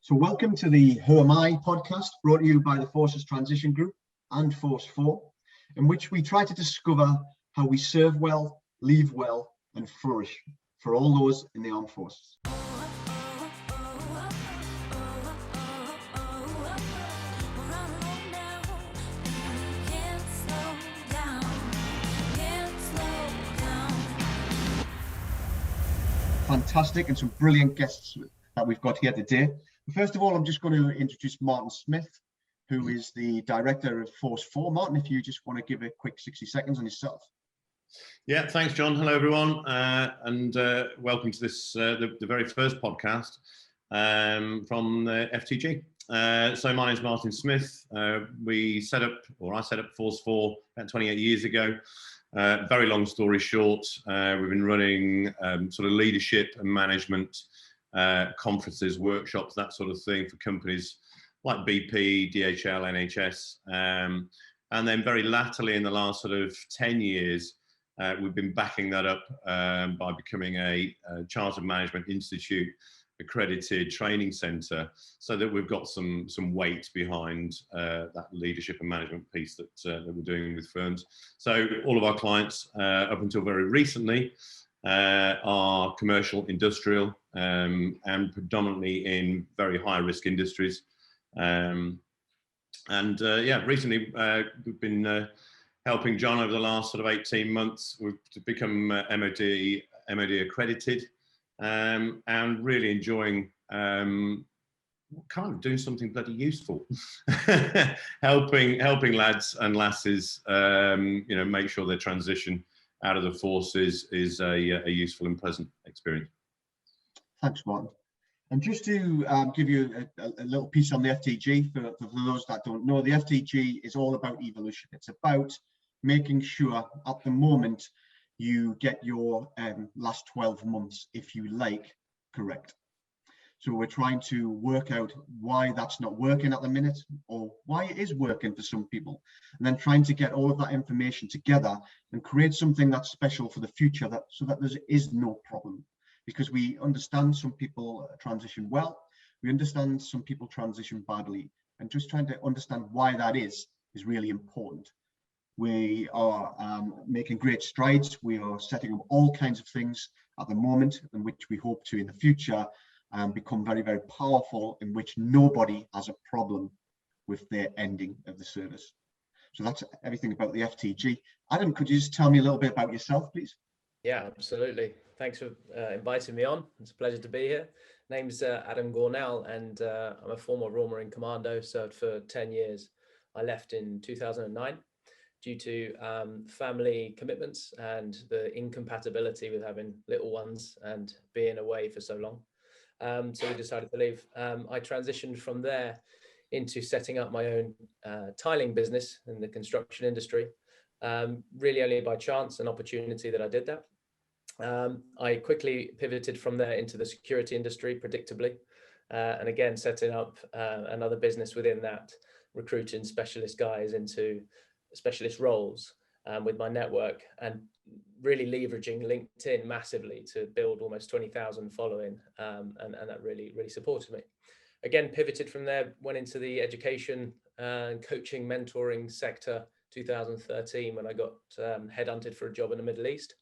So welcome to the Who Am I podcast, brought to you by the Forces Transition Group and Force 4, in which we try to discover how we serve well, leave well, and flourish for all those in the armed forces. Fantastic, and some brilliant guests that we've got here today. First of all, I'm just going to introduce Martin Smith, who is the director of Force 4. Martin, if you just want to give a quick 60 seconds on yourself. Yeah, thanks, John. Hello, everyone, and welcome to this, the very first podcast from the FTG. So my name is Martin Smith. I set up Force 4 about 28 years ago. Very long story short, we've been running sort of leadership and management conferences, workshops, that sort of thing for companies like BP, DHL, NHS. And then very latterly in the last sort of 10 years, we've been backing that up by becoming a Chartered Management Institute accredited training centre, so that we've got some weight behind that leadership and management piece that we're doing with firms. So all of our clients up until very recently are commercial, industrial, and predominantly in very high risk industries. Recently we've been helping John over the last sort of 18 months. We've become MOD accredited. And really enjoying kind of doing something bloody useful, helping lads and lasses, make sure their transition out of the forces is a useful and pleasant experience. Thanks, Martin. And just to give you a little piece on the FTG, for those that don't know, the FTG is all about evolution. It's about making sure at the moment you get your last 12 months, if you like, correct. So we're trying to work out why that's not working at the minute, or why it is working for some people, and then trying to get all of that information together and create something that's special for the future, so that there is no problem. Because we understand some people transition well, we understand some people transition badly, and just trying to understand why that is really important. We are making great strides. We are setting up all kinds of things at the moment, in which we hope to in the future become very, very powerful, in which nobody has a problem with their ending of the service. So that's everything about the FTG. Adam, could you just tell me a little bit about yourself, please? Yeah, absolutely. Thanks for inviting me on. It's a pleasure to be here. Name's Adam Gornall, and I'm a former Royal Marine Commando, served for 10 years. I left in 2009. Due to family commitments and the incompatibility with having little ones and being away for so long. So we decided to leave. I transitioned from there into setting up my own tiling business in the construction industry, really only by chance and opportunity that I did that. I quickly pivoted from there into the security industry, predictably, and again, setting up another business within that, recruiting specialist guys into specialist roles with my network, and really leveraging LinkedIn massively to build almost 20,000 following, and that really supported me. Again, pivoted from there, went into the education and coaching, mentoring sector 2013 when I got headhunted for a job in the Middle East,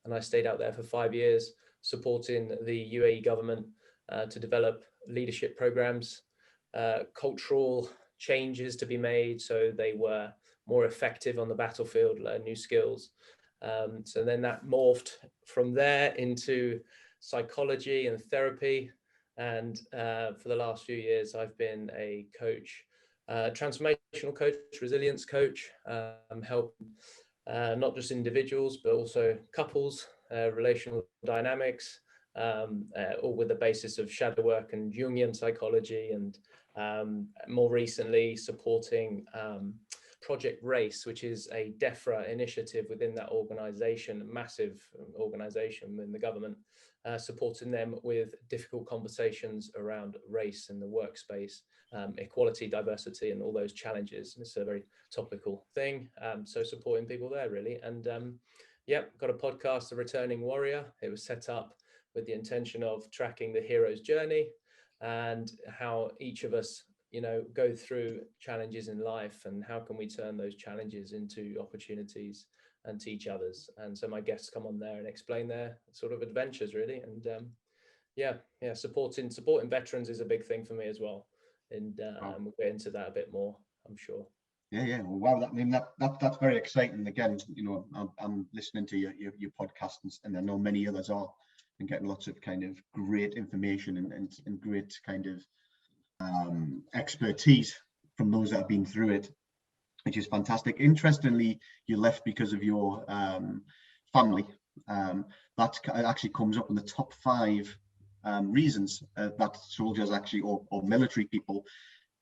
and I stayed out there for 5 years supporting the UAE government to develop leadership programs, cultural changes to be made so they were more effective on the battlefield, learn new skills. So then that morphed from there into psychology and therapy. And for the last few years, I've been a coach, transformational coach, resilience coach, helping not just individuals, but also couples, relational dynamics, all with the basis of shadow work and Jungian psychology, and more recently supporting Project Race, which is a DEFRA initiative within that organization, a massive organization in the government, supporting them with difficult conversations around race in the workspace, equality, diversity, and all those challenges. It's a very topical thing. So supporting people there, really. And got a podcast, The Returning Warrior. It was set up with the intention of tracking the hero's journey, and how each of us, go through challenges in life, and how can we turn those challenges into opportunities and teach others. And so my guests come on there and explain their sort of adventures, really. And supporting veterans is a big thing for me as well. And we'll get into that a bit more, I'm sure. Yeah. Well, wow. That's very exciting. Again, I'm listening to your podcast, and I know many others are, and getting lots of kind of great information and great kind of expertise from those that have been through it, which is fantastic. Interestingly, you left because of your family. That actually comes up in the top 5 reasons that soldiers actually, or military people,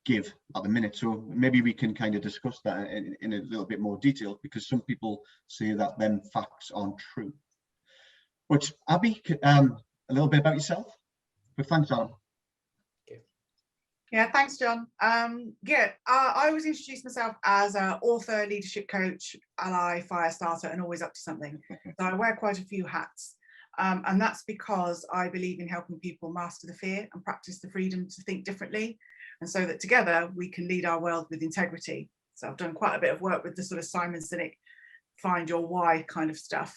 give at the minute. So maybe we can kind of discuss that in a little bit more detail, because some people say that them facts aren't true. But Abbey, a little bit about yourself. But thanks, Adam. Yeah, thanks, John. I always introduce myself as an author, leadership coach, ally, fire starter, and always up to something. So I wear quite a few hats. And that's because I believe in helping people master the fear and practice the freedom to think differently, and so that together we can lead our world with integrity. So I've done quite a bit of work with the sort of Simon Sinek find your why kind of stuff.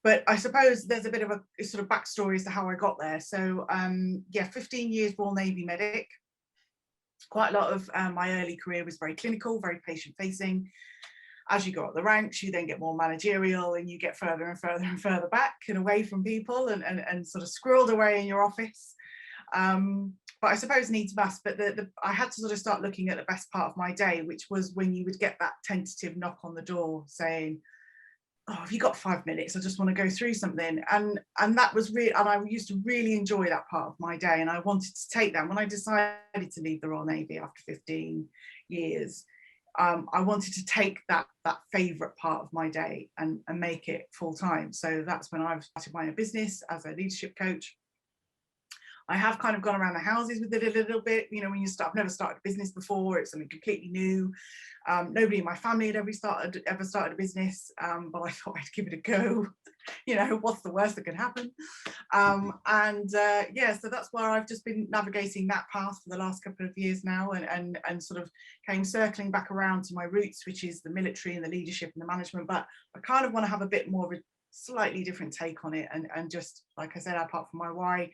But I suppose there's a bit of a sort of backstory as to how I got there. So 15 years Royal Navy medic. Quite a lot of my early career was very clinical, very patient facing. As you go up the ranks, you then get more managerial, and you get further and further and further back and away from people, and sort of squirreled away in your office. But I suppose needs must, but I had to sort of start looking at the best part of my day, which was when you would get that tentative knock on the door saying, oh, have you got 5 minutes? I just want to go through something. And that was really, and I used to really enjoy that part of my day. And I wanted to take that. When I decided to leave the Royal Navy after 15 years, I wanted to take that favourite part of my day and make it full time. So that's when I started my own business as a leadership coach. I have kind of gone around the houses with it a little bit. When you start, I've never started a business before. It's something completely new. Nobody in my family had ever started a business, but I thought I'd give it a go. What's the worst that can happen? So that's where I've just been navigating that path for the last couple of years now, and sort of came circling back around to my roots, which is the military and the leadership and the management. But I kind of want to have a bit more of a slightly different take on it, and just, like I said, apart from my why,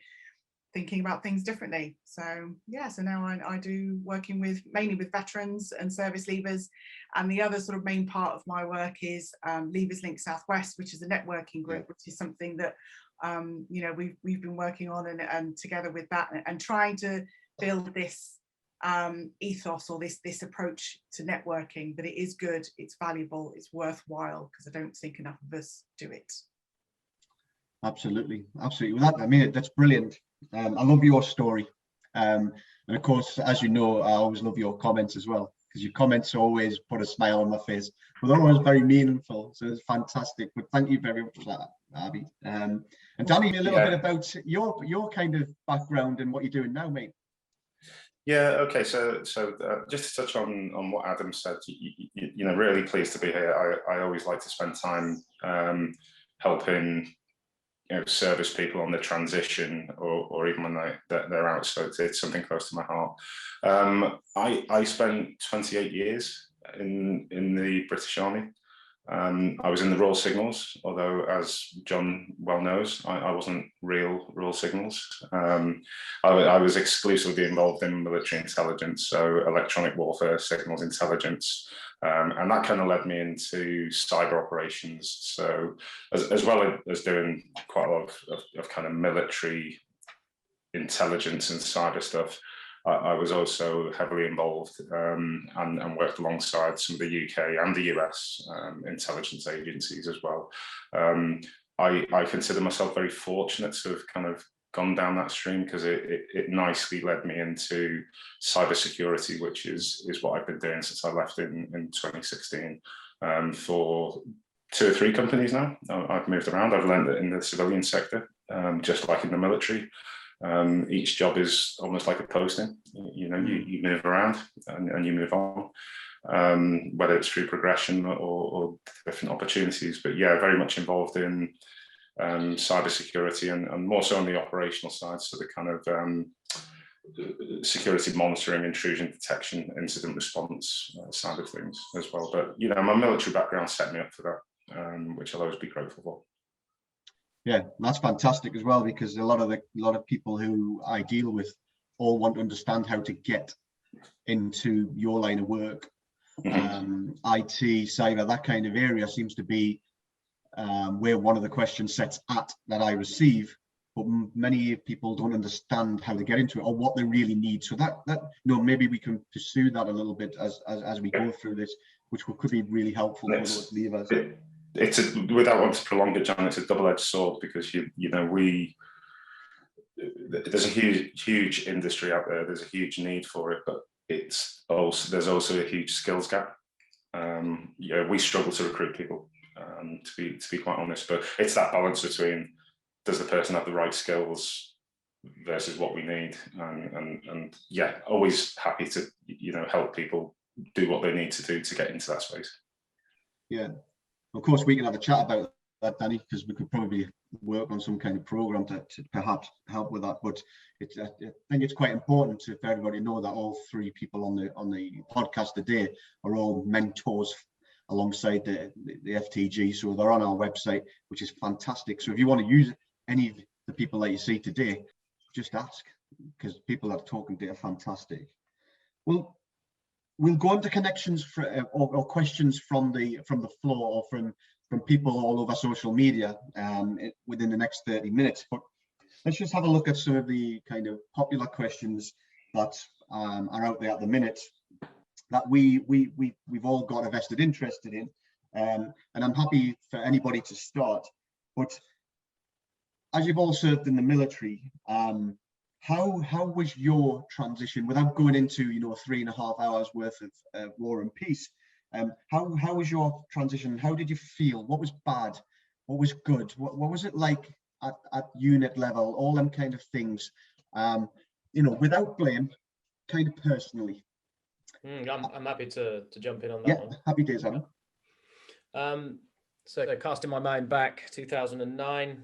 thinking about things differently. So now I do working mainly with veterans and service leavers, and the other sort of main part of my work is Leavers Link Southwest, which is a networking group, which is something that we've been working on, and together with that, and trying to build this ethos, or this approach to networking, that it is good, it's valuable, it's worthwhile, because I don't think enough of us do it. Absolutely. Well, that's brilliant. I love your story, and of course, as you know, I always love your comments as well, because your comments always put a smile on my face, but they're always very meaningful, so it's fantastic. But thank you very much for that, Abbey. And Danny, a little bit about your kind of background and what you're doing now, mate. Yeah, okay, so just to touch on what Adam said, really pleased to be here. I always like to spend time helping service people on the transition, or even when they're out, so it's something close to my heart. I spent 28 years in the British Army. I was in the Royal Signals, although, as John well knows, I wasn't Royal Signals. I was exclusively involved in military intelligence, so electronic warfare, signals intelligence, and that kind of led me into cyber operations. So as well as doing quite a lot of kind of military intelligence and cyber stuff, I was also heavily involved and worked alongside some of the UK and the US intelligence agencies as well. I consider myself very fortunate to have kind of gone down that stream, because it nicely led me into cybersecurity, which is what I've been doing since I left in 2016 for 2 or 3 companies now. I've moved around. I've learned that in the civilian sector, just like in the military, each job is almost like a posting. You move around and you move on, whether it's through progression or different opportunities. But yeah, very much involved in cybersecurity, and more so on the operational side, so the kind of security monitoring, intrusion detection, incident response side of things as well. But you know, my military background set me up for that, which I'll always be grateful for. Yeah, that's fantastic as well, because a lot of people who I deal with all want to understand how to get into your line of work. IT, cyber, that kind of area seems to be where one of the question sets at that I receive, but many people don't understand how to get into it or what they really need. So that you know, maybe we can pursue that a little bit as we go through this, which could be really helpful for those leavers. It's without wanting to prolong it, John, it's a double-edged sword, because you know, there's a huge industry out there, there's a huge need for it, but there's also a huge skills gap. Yeah, we struggle to recruit people, to be quite honest, but it's that balance between, does the person have the right skills versus what we need, and yeah, always happy to, you know, help people do what they need to do to get into that space. Yeah, of course we can have a chat about that, Danny, because we could probably work on some kind of program to perhaps help with that. But I think it's quite important for everybody to know that all three people on the podcast today are all mentors alongside the FTG. So they're on our website, which is fantastic. So if you want to use any of the people that you see today, just ask, because people that are talking to are fantastic. We'll go into connections or questions from the floor, or from people all over social media within the next 30 minutes. But let's just have a look at some of the kind of popular questions that are out there at the minute that we've all got a vested interest in, and I'm happy for anybody to start. But as you've all served in the military, how was your transition, without going into, you know, 3.5 hours worth of War and Peace? How was your transition? How did you feel? What was bad? What was good? What was it like at unit level? All them kind of things, you know, without blame, kind of personally. I'm happy to jump in on that one. Happy days, Adam. So casting my mind back, 2009,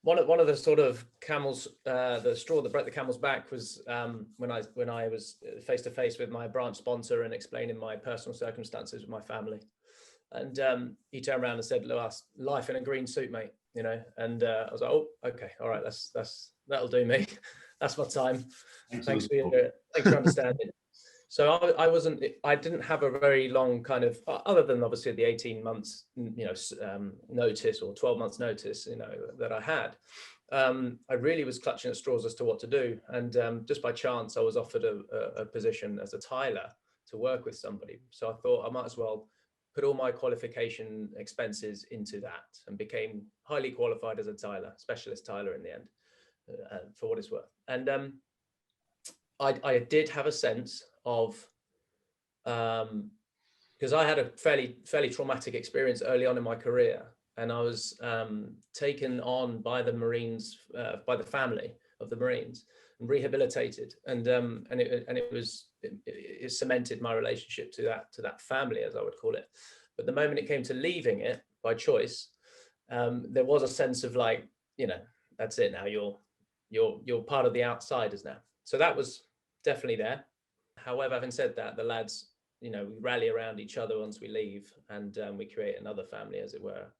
one of the sort of camels, the straw that broke the camel's back was when I was face to face with my branch sponsor and explaining my personal circumstances with my family, and he turned around and said, "Look, life in a green suit, mate," you know, and I was like, "Oh, okay, all right, that'll do me. That's my time. Thanks for understanding." So I didn't have a very long kind of, other than obviously the 18 months, you know, notice, or 12 months notice, you know, that I had. I really was clutching at straws as to what to do. And just by chance, I was offered a position as a tiler to work with somebody. So I thought I might as well put all my qualification expenses into that, and became highly qualified as a tiler, specialist tiler in the end, for what it's worth. And I did have a sense of, because I had a fairly traumatic experience early on in my career, and I was taken on by the Marines, by the family of the Marines, and rehabilitated, and it cemented my relationship to that family, as I would call it. But the moment it came to leaving it by choice, there was a sense of like, you know, that's it now. You're part of the outsiders now. So that was definitely there. However, having said that, the lads, you know, we rally around each other once we leave, and we create another family, as it were,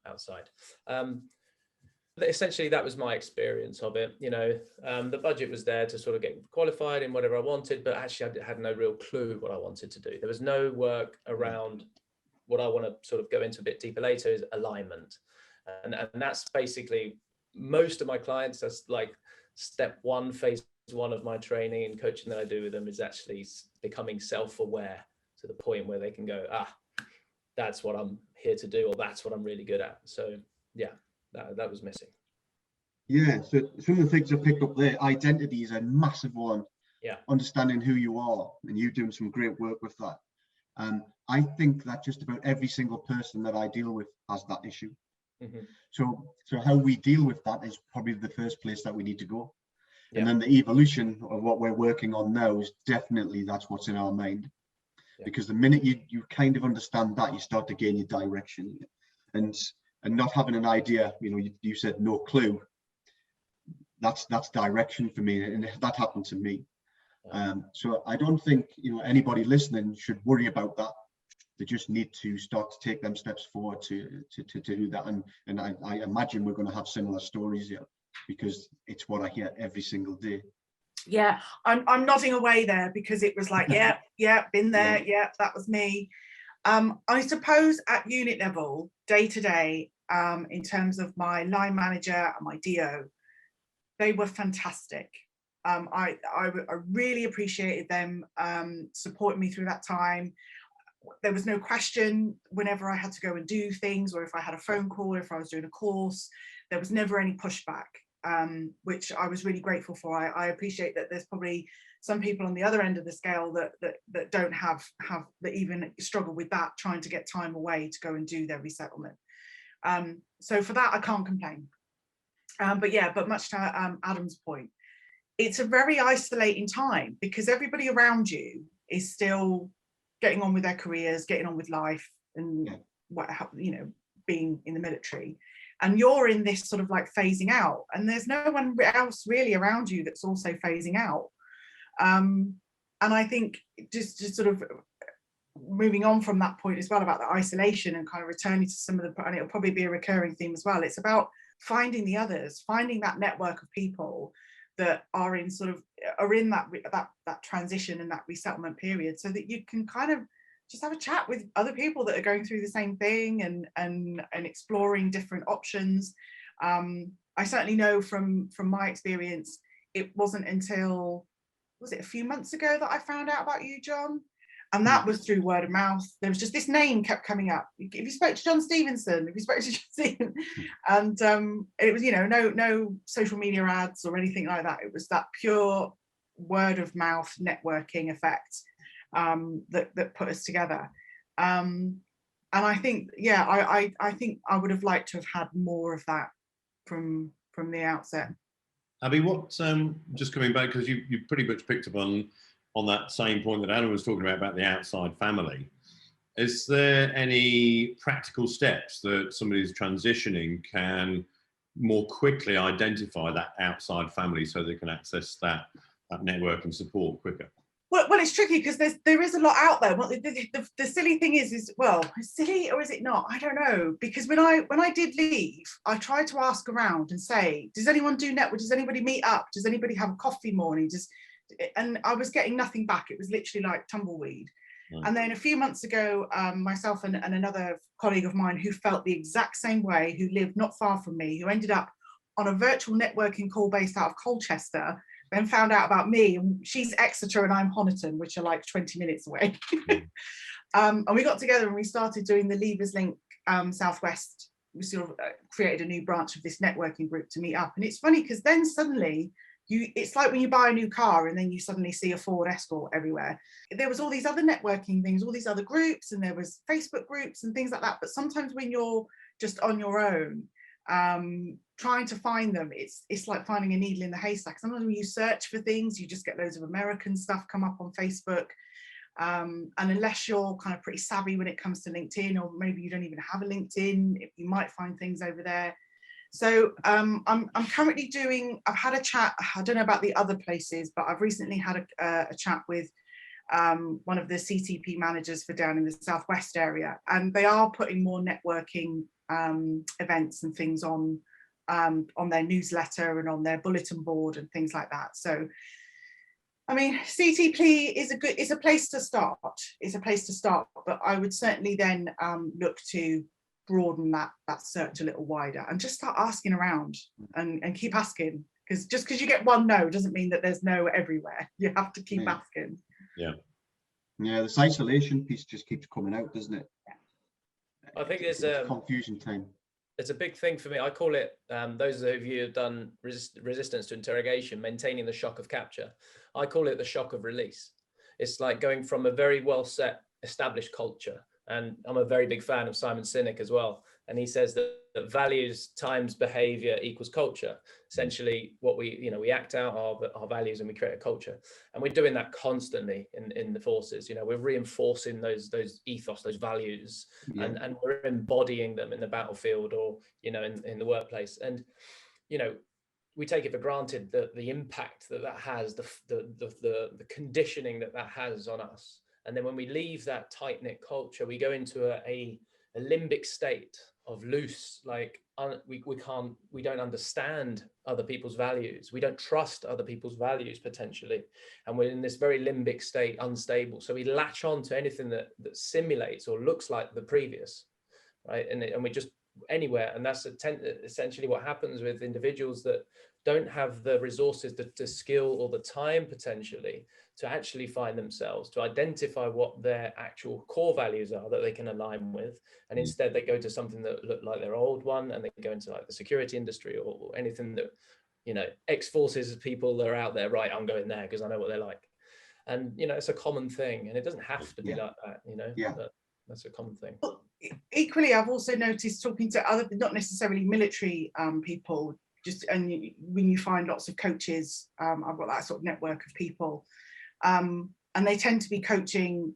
outside. But essentially, that was my experience of it. You know, the budget was there to sort of get qualified in whatever I wanted, but actually I had no real clue what I wanted to do. There was no work around what I want to sort of go into a bit deeper later, is alignment. And that's basically most of my clients. That's like step one, phase one of my training and coaching that I do with them, is actually becoming self-aware to the point where they can go, that's what I'm here to do, or that's what I'm really good at. So yeah, that was missing. Yeah, so some of the things I picked up there, identity is a massive one. Yeah, understanding who you are, and you doing some great work with that. I think that just about every single person that I deal with has that issue. Mm-hmm. So how we deal with that is probably the first place that we need to go. And then the evolution of what we're working on now is definitely, that's what's in our mind. because the minute you kind of understand that, you start to gain your direction, and not having an idea, you said no clue. That's direction for me, and that happened to me. So I don't think anybody listening should worry about that. They just need to start to take them steps forward to do that. And I imagine we're going to have similar stories here, because it's what I hear every single day. Yeah, I'm nodding away there, because it was like, yeah, been there, yeah, that was me. I suppose at unit level, day to day, in terms of my line manager and my DO, they were fantastic. I really appreciated them supporting me through that time. There was no question whenever I had to go and do things, or if I had a phone call, or if I was doing a course, there was never any pushback, which I was really grateful for. I appreciate that there's probably some people on the other end of the scale that don't have that even struggle with that, trying to get time away to go and do their resettlement. So for that, I can't complain. But much to Adam's point, it's a very isolating time, because everybody around you is still getting on with their careers, getting on with life, and being in the military, and you're in this sort of like phasing out, and there's no one else really around you that's also phasing out. And I think just sort of moving on from that point as well, about the isolation and kind of returning to some of the, and it'll probably be a recurring theme as well, it's about finding the others, finding that network of people that are in that transition and that resettlement period, so that you can kind of just have a chat with other people that are going through the same thing, and exploring different options. I certainly know from my experience, it wasn't until, was it a few months ago, that I found out about you, John? And that was through word of mouth. There was just this name kept coming up. If you spoke to John Stevenson, and it was, no social media ads or anything like that. It was that pure word of mouth networking effect that put us together. And I think, I think I would have liked to have had more of that from the outset. Abby, what, just coming back, because you pretty much picked up on that same point that Adam was talking about the outside family. Is there any practical steps that somebody who's transitioning can more quickly identify that outside family, so they can access that network and support quicker? Well, it's tricky, because there is a lot out there. Well, the silly thing is well, silly, or is it not? I don't know, because when I did leave, I tried to ask around and say, does anyone do network? Does anybody meet up? Does anybody have a coffee morning? And I was getting nothing back. It was literally like tumbleweed. And then a few months ago, myself and another colleague of mine who felt the exact same way, who lived not far from me, who ended up on a virtual networking call based out of Colchester, then found out about me. And she's Exeter and I'm Honiton, which are like 20 minutes away. And we got together and we started doing the Leavers Link Southwest. We sort of created a new branch of this networking group to meet up. And it's funny, because then suddenly, it's like when you buy a new car and then you suddenly see a Ford Escort everywhere. There was all these other networking things, all these other groups, and there was Facebook groups and things like that. But sometimes when you're just on your own, trying to find them, it's like finding a needle in the haystack. Sometimes when you search for things, you just get loads of American stuff come up on Facebook. And unless you're kind of pretty savvy when it comes to LinkedIn, or maybe you don't even have a LinkedIn, you might find things over there. So I'm currently I've had a chat, I don't know about the other places, but I've recently had a chat with one of the CTP managers for down in the Southwest area, and they are putting more networking events and things on their newsletter and on their bulletin board and things like that. So, I mean, CTP is a place to start. It's a place to start, but I would certainly then look to broaden that search a little wider and just start asking around and keep asking, because just because you get one no doesn't mean that there's no everywhere. You have to keep asking. Yeah, this isolation piece just keeps coming out, doesn't it? I think it's confusion time. It's a big thing for me. I call it, those of you who've done resistance to interrogation, maintaining the shock of capture. I call it the shock of release. It's like going from a very well set established culture, and I'm a very big fan of Simon Sinek as well, and he says that values times behavior equals culture. Essentially, what we act out our values and we create a culture, and we're doing that constantly in the forces. We're reinforcing those ethos, those values, and we're embodying them in the battlefield or in the workplace. And we take it for granted that the impact that has, the conditioning that has on us. And then when we leave that tight-knit culture, we go into a limbic state of loose, we don't understand other people's values. We don't trust other people's values potentially. And we're in this very limbic state, unstable. So we latch on to anything that simulates or looks like the previous, right? And we just anywhere. And that's essentially what happens with individuals that don't have the resources, the skill or the time potentially to actually find themselves, to identify what their actual core values are that they can align with. And instead they go to something that look like their old one, and they go into like the security industry or anything that, ex-forces people that are out there, right, I'm going there because I know what they're like. And, it's a common thing, and it doesn't have to be like that, but that's a common thing. Equally, I've also noticed talking to other, not necessarily military people, when you find lots of coaches, I've got that sort of network of people, and they tend to be coaching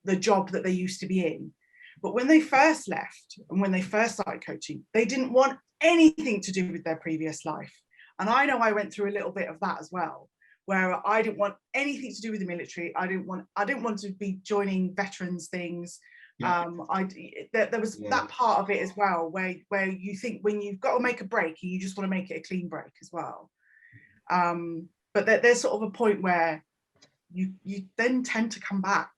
the job that they used to be in. But when they first left and when they first started coaching, they didn't want anything to do with their previous life. And I know I went through a little bit of that as well, where I didn't want anything to do with the military. I didn't want to be joining veterans things. There was that part of it as well, where you think when you've got to make a break, you just want to make it a clean break as well. But there's sort of a point where you then tend to come back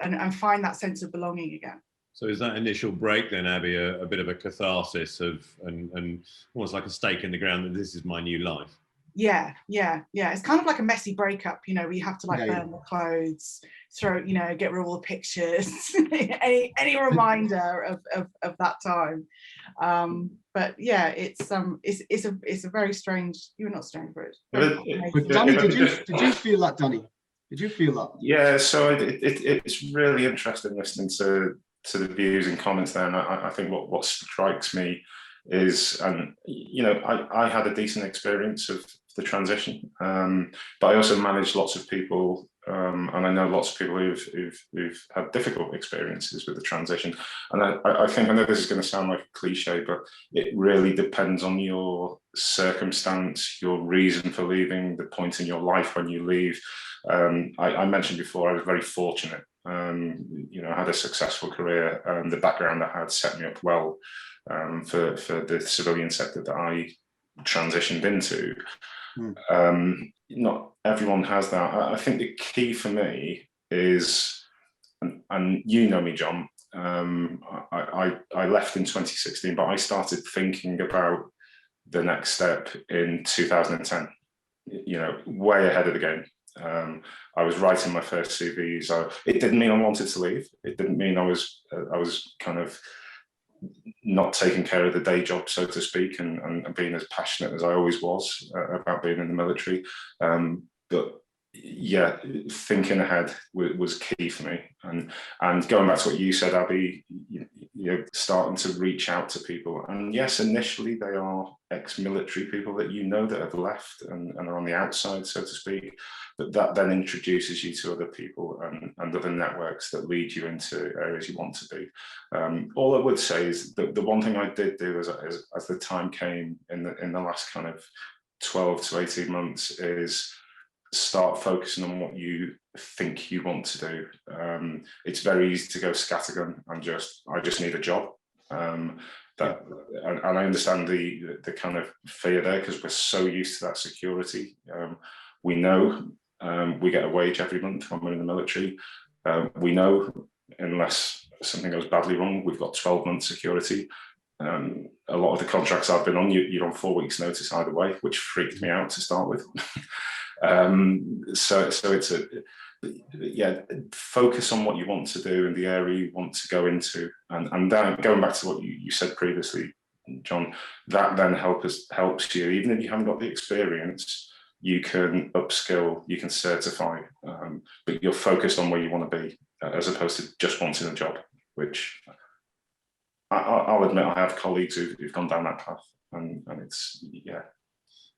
and find that sense of belonging again. So is that initial break then, Abby, a bit of a catharsis and almost like a stake in the ground that this is my new life? Yeah. It's kind of like a messy breakup, where you have to burn the clothes, throw, get rid of all the pictures, any reminder of that time. But yeah, it's a very strange. You're not strange, but Danny, did you feel that, Danny? Did you feel that? Yeah. So it's really interesting listening to the views and comments there, and I think what strikes me is, I had a decent experience of the transition, but I also managed lots of people, and I know lots of people who've had difficult experiences with the transition. And I think, I know this is going to sound like a cliche, but it really depends on your circumstance, your reason for leaving, the point in your life when you leave. I mentioned before, I was very fortunate. I had a successful career, and the background I had set me up well for the civilian sector that I transitioned into. Not everyone has that. I think the key for me is, and you know me, John, I left in 2016, but I started thinking about the next step in 2010, way ahead of the game. I was writing my first CVs. It didn't mean I wanted to leave. It didn't mean I was kind of not taking care of the day job, so to speak, and being as passionate as I always was about being in the military. But yeah, thinking ahead was key for me. And going back to what you said, Abby, starting to reach out to people. And yes, initially they are ex-military people that that have left and are on the outside, so to speak. But that then introduces you to other people and other networks that lead you into areas you want to be. All I would say is that the one thing I did do as the time came in the last kind of 12 to 18 months is start focusing on what you think you want to do. It's very easy to go scattergun and I just need a job. And I understand the kind of fear there, because we're so used to that security. We know we get a wage every month when we're in the military. We know unless something goes badly wrong, we've got 12 months security. A lot of the contracts I've been on, you're on 4 weeks notice either way, which freaked me out to start with. So it's focus on what you want to do and the area you want to go into, and then going back to what you said previously, John, that then helps you. Even if you haven't got the experience, you can upskill, you can certify, but you're focused on where you want to be, as opposed to just wanting a job, which I'll admit I have colleagues who've gone down that path, and it's, yeah.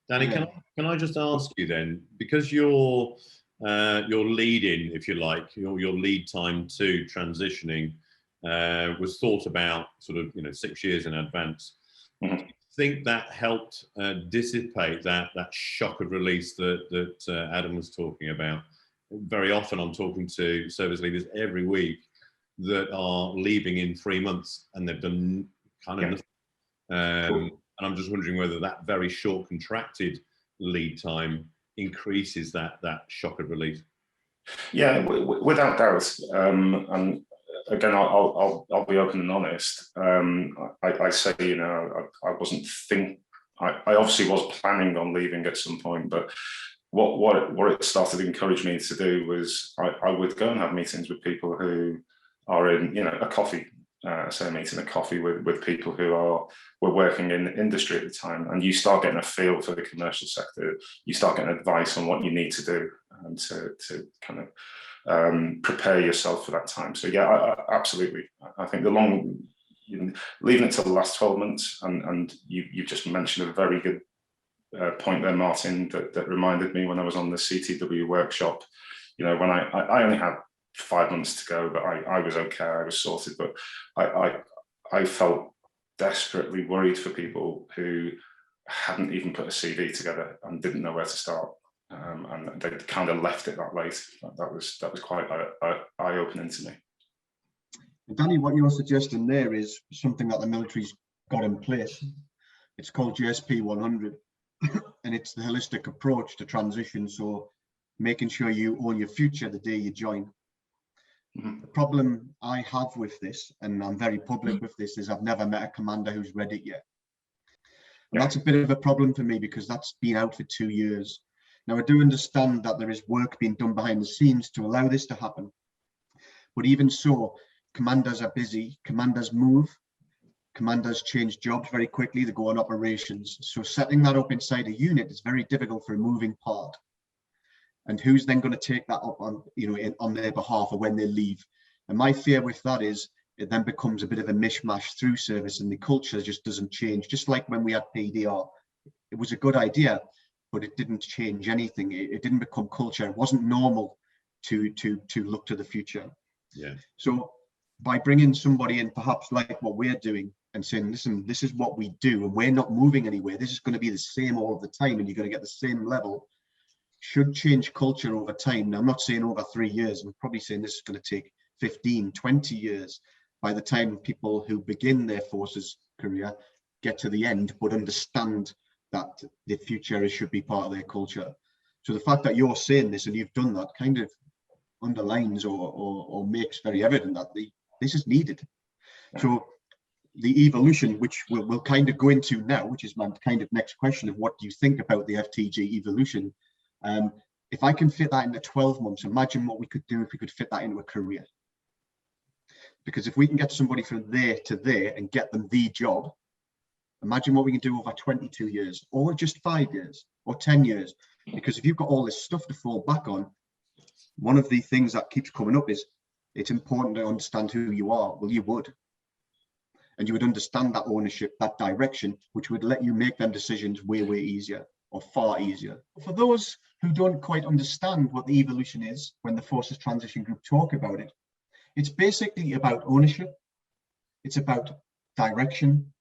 Danny, can I just ask you then, because your lead-in, if you like, your lead time to transitioning was thought about sort of 6 years in advance. Mm-hmm. Do you think that helped dissipate that shock of release that Adam was talking about? Very often I'm talking to service leaders every week that are leaving in 3 months and they've done kind of nothing. And I'm just wondering whether that very short contracted lead time increases that shock of release. Yeah, without doubt. And again, I'll be open and honest. I say, I wasn't I obviously was planning on leaving at some point, but what it started to encourage me to do was I would go and have meetings with people who are in, a coffee, say a meeting, a coffee with people who were working in industry at the time, and you start getting a feel for the commercial sector. You start getting advice on what you need to do and to kind of prepare yourself for that time. So yeah, I absolutely. I think leaving it till the last 12 months, and you just mentioned a very good point there, Martin, that reminded me when I was on the CTW workshop. When I only had 5 months to go, but I was okay, I was sorted. But I felt desperately worried for people who hadn't even put a CV together and didn't know where to start, and they kind of left it that late. That was quite eye-opening to me. Danny, what you're suggesting there is something that the military's got in place. It's called GSP 100, and it's the holistic approach to transition. So making sure you own your future the day you join. Mm-hmm. The problem I have with this, and I'm very public with this, is I've never met a commander who's read it yet. And that's a bit of a problem for me because that's been out for 2 years. Now, I do understand that there is work being done behind the scenes to allow this to happen. But even so, commanders are busy, commanders move, commanders change jobs very quickly, they go on operations. So setting that up inside a unit is very difficult for a moving part. And who's then going to take that up on, on their behalf or when they leave? And my fear with that is it then becomes a bit of a mishmash through service, and the culture just doesn't change. Just like when we had PDR, it was a good idea, but it didn't change anything. It didn't become culture. It wasn't normal to look to the future. Yeah. So by bringing somebody in, perhaps like what we're doing, and saying, listen, this is what we do, and we're not moving anywhere. This is going to be the same all of the time, and you're going to get the same level. Should change culture over time. Now, I'm not saying over 3 years. I'm probably saying this is going to take 15, 20 years by the time people who begin their forces career get to the end, but understand that the future should be part of their culture. So the fact that you're saying this and you've done that kind of underlines or makes very evident that this is needed. So the evolution, which we'll kind of go into now, which is my kind of next question of what do you think about the FTG evolution? If I can fit that into 12 months, imagine what we could do if we could fit that into a career. Because if we can get somebody from there to there and get them the job, imagine what we can do over 22 years, or just 5 years, or 10 years. Because if you've got all this stuff to fall back on, one of the things that keeps coming up is it's important to understand who you are. Well, you would. And you would understand that ownership, that direction, which would let you make them decisions way, way easier, or far easier. For those who don't quite understand what the evolution is, when the Forces Transition Group talk about it, it's basically about ownership, it's about direction,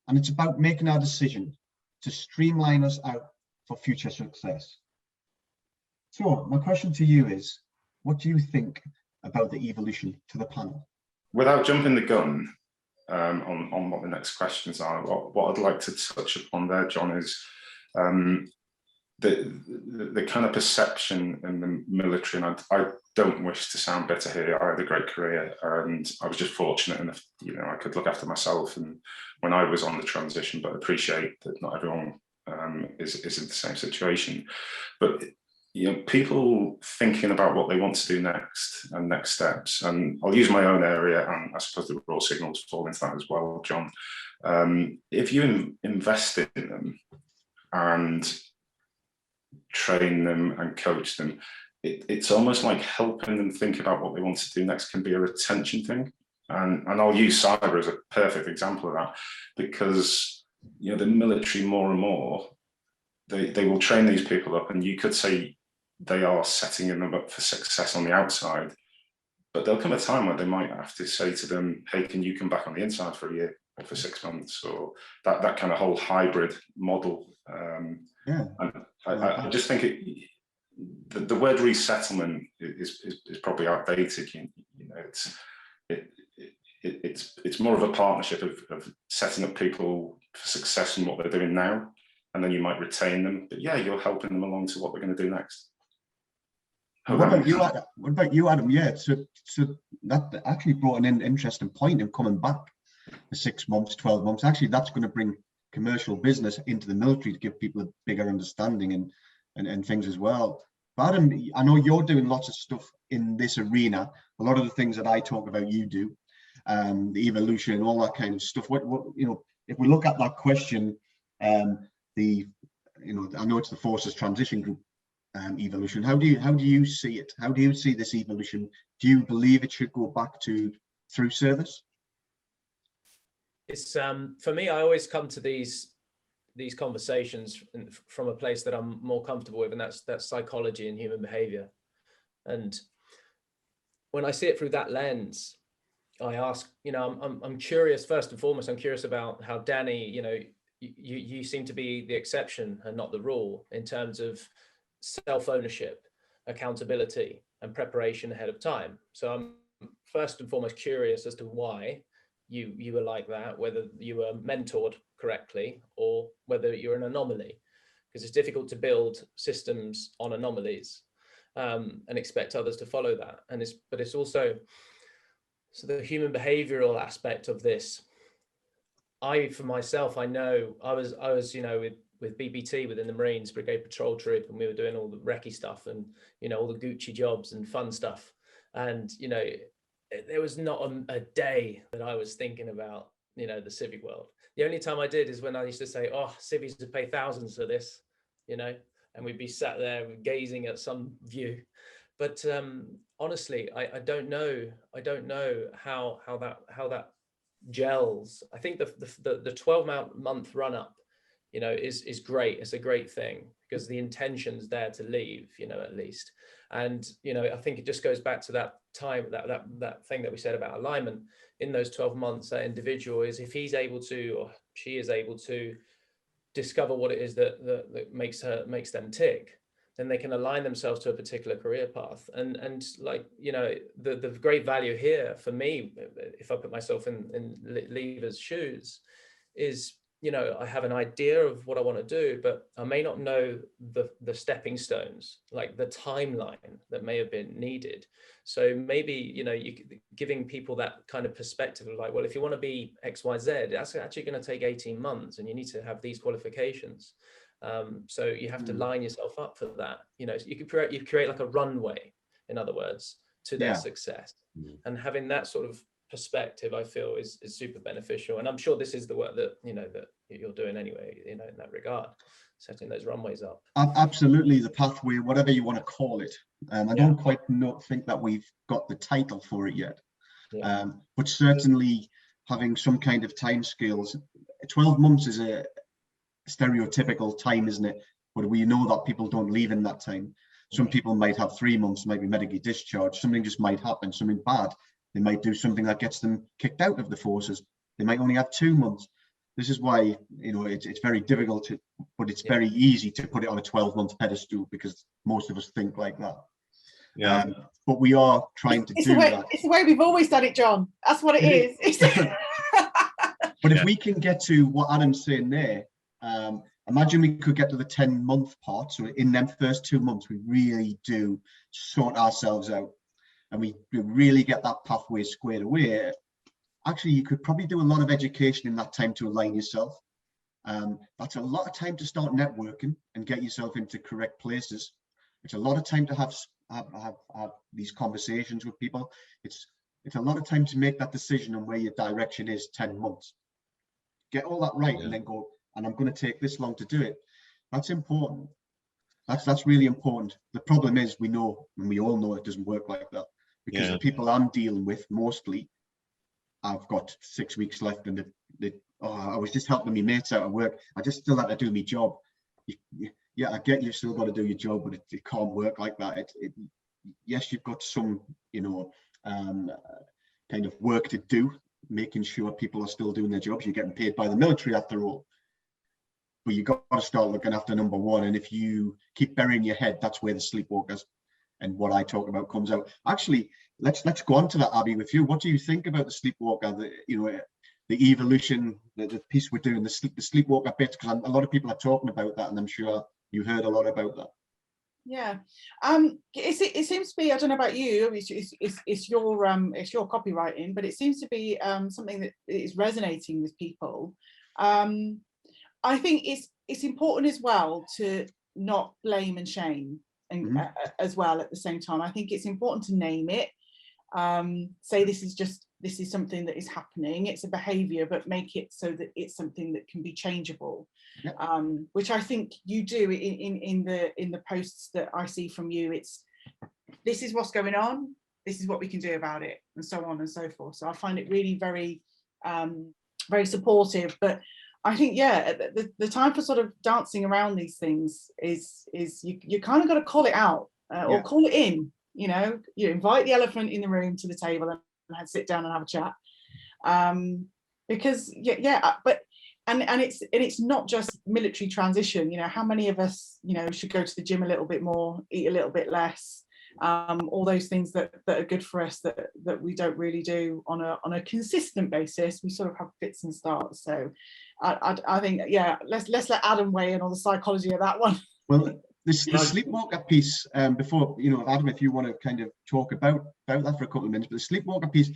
and it's about making our decision to streamline us out for future success. So my question to you is, what do you think about the evolution, to the panel? Without jumping the gun on what the next questions are, what I'd like to touch upon there, John, is the kind of perception in the military, and I don't wish to sound bitter here. I had a great career, and I was just fortunate enough, I could look after myself, and when I was on the transition, but appreciate that not everyone is in the same situation. But people thinking about what they want to do next and next steps, and I'll use my own area, and I suppose the raw signals fall into that as well, John. If you invest in them and train them and coach them, it's almost like helping them think about what they want to do next can be a retention thing. And I'll use cyber as a perfect example of that, because the military more and more, they will train these people up, and you could say they are setting them up for success on the outside, but there'll come a time where they might have to say to them, hey, can you come back on the inside for a year or for 6 months, or that kind of whole hybrid model. And I just think the word resettlement is probably outdated. It's more of a partnership of setting up people for success in what they're doing now, and then you might retain them. But yeah, you're helping them along to what they're going to do next. What about you, Adam? Yeah, so that actually brought an interesting point of coming back for 6 months, 12 months. Actually, that's going to bring commercial business into the military to give people a bigger understanding and things as well. But Adam, I know you're doing lots of stuff in this arena. A lot of the things that I talk about, you do, the evolution and all that kind of stuff. What if we look at that question, I know it's the Forces Transition Group evolution. How do you see it? How do you see this evolution? Do you believe it should go back to through service? It's for me, I always come to these conversations from a place that I'm more comfortable with, and that's psychology and human behavior. And when I see it through that lens, I ask, I'm curious, first and foremost, I'm curious about how Danny, you seem to be the exception and not the rule in terms of self-ownership, accountability, and preparation ahead of time. So I'm first and foremost curious as to why you were like that, whether you were mentored correctly or whether you're an anomaly, because it's difficult to build systems on anomalies and expect others to follow that. But it's also the human behavioral aspect of this. For myself, I know I was with BPT within the Marines, Brigade Patrol Troop, and we were doing all the recce stuff and all the Gucci jobs and fun stuff. And there was not a day that I was thinking about the civic world. The only time I did is when I used to say, oh, civies to pay thousands for this, and we'd be sat there gazing at some view. But honestly, I don't know how that gels. I think the 12-month run up is great. It's a great thing because the intention's there to leave, at least. And, I think it just goes back to that time, that thing that we said about alignment in those 12 months. That individual is, if he's able to, or she is able to discover what it is that makes them tick, then they can align themselves to a particular career path. And the great value here for me, if I put myself in Lever's shoes, is I have an idea of what I want to do, but I may not know the stepping stones, like the timeline that may have been needed. So maybe, giving people that kind of perspective of like, well, if you want to be X, Y, Z, that's actually going to take 18 months and you need to have these qualifications. So you have to line yourself up for that. You create like a runway, in other words, to their success. And having that sort of perspective, I feel is super beneficial. And I'm sure this is the work that that you're doing anyway, in that regard, setting those runways up. Absolutely, the pathway, whatever you want to call it. I don't quite think that we've got the title for it yet. But certainly having some kind of time scales. 12 months is a stereotypical time, isn't it? But we know that people don't leave in that time. Some people might have 3 months, might be medically discharged. Something just might happen, something bad. They might do something that gets them kicked out of the forces. They might only have 2 months. This is why it's very difficult but it's very easy to put it on a 12-month pedestal, because most of us think like that. But we are trying to do that. It's the way we've always done it, John. That's what it is. But if we can get to what Adam's saying there, imagine we could get to the 10-month part. So in them first 2 months, we really do sort ourselves out and we really get that pathway squared away. Actually, you could probably do a lot of education in that time to align yourself. That's a lot of time to start networking and get yourself into correct places. It's a lot of time to have these conversations with people. It's a lot of time to make that decision on where your direction is. 10 months. Get all that right and then go, and I'm going to take this long to do it. That's important. That's really important. The problem is we know, and we all know, it doesn't work like that, because the people I'm dealing with mostly I've got 6 weeks left, and I was just helping my mates out at work. I just still had to do my job. Yeah, I get you still got to do your job, but it can't work like that. Yes, you've got some, kind of work to do, making sure people are still doing their jobs. You're getting paid by the military after all. But you've got to start looking after number one. And if you keep burying your head, that's where the sleepwalkers and what I talk about comes out. Actually, let's go on to that, Abby, with you. What do you think about the sleepwalker, the evolution, the piece we're doing, the sleepwalker bit? Because a lot of people are talking about that, and I'm sure you heard a lot about that. Yeah, it seems to be, I don't know about you, it's your copywriting, but it seems to be something that is resonating with people. I think it's important as well to not blame and shame, and as well at the same time. I think it's important to name it, say this is something that is happening, it's a behavior, but make it so that it's something that can be changeable. Yep. Which I think you do in the posts that I see from you. This is what's going on, this is what we can do about it, and so on and so forth. So I find it really very very supportive. But I think, yeah, the time for sort of dancing around these things is you kind of got to call it out, or call it in. You invite the elephant in the room to the table and sit down and have a chat, because but it's not just military transition. How many of us should go to the gym a little bit more, eat a little bit less, all those things that are good for us that we don't really do on a consistent basis. We sort of have fits and starts. So I think, let's let Adam weigh in on the psychology of that one. Well, the sleepwalker piece, before, Adam, if you want to kind of talk about that for a couple of minutes, but the sleepwalker piece,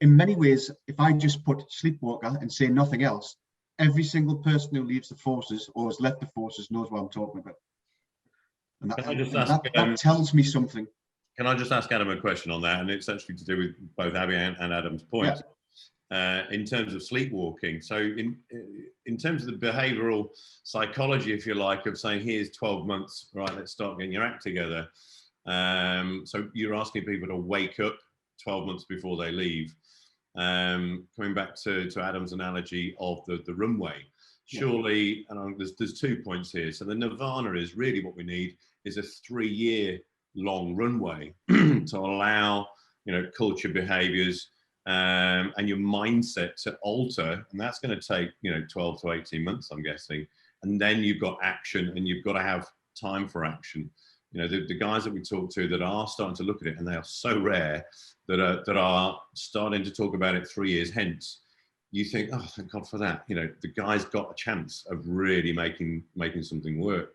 in many ways, if I just put sleepwalker and say nothing else, every single person who leaves the forces or has left the forces knows what I'm talking about. And that tells me something. Can I just ask Adam a question on that? And it's actually to do with both Abby and Adam's points. In terms of sleepwalking. So in terms of the behavioral psychology, if you like, of saying, here's 12 months, right, let's start getting your act together. So you're asking people to wake up 12 months before they leave. Coming back to Adam's analogy of the runway, surely, and there's 2 points here. So the nirvana is really what we need is a 3-year long runway to allow, culture, behaviors, and your mindset to alter, and that's going to take 12 to 18 months, I'm guessing. And then you've got action, and you've got to have time for action. The guys that we talk to that are starting to look at it, and they are so rare, that are starting to talk about it 3 years hence. You think, oh, thank God for that. The guy's got a chance of really making something work.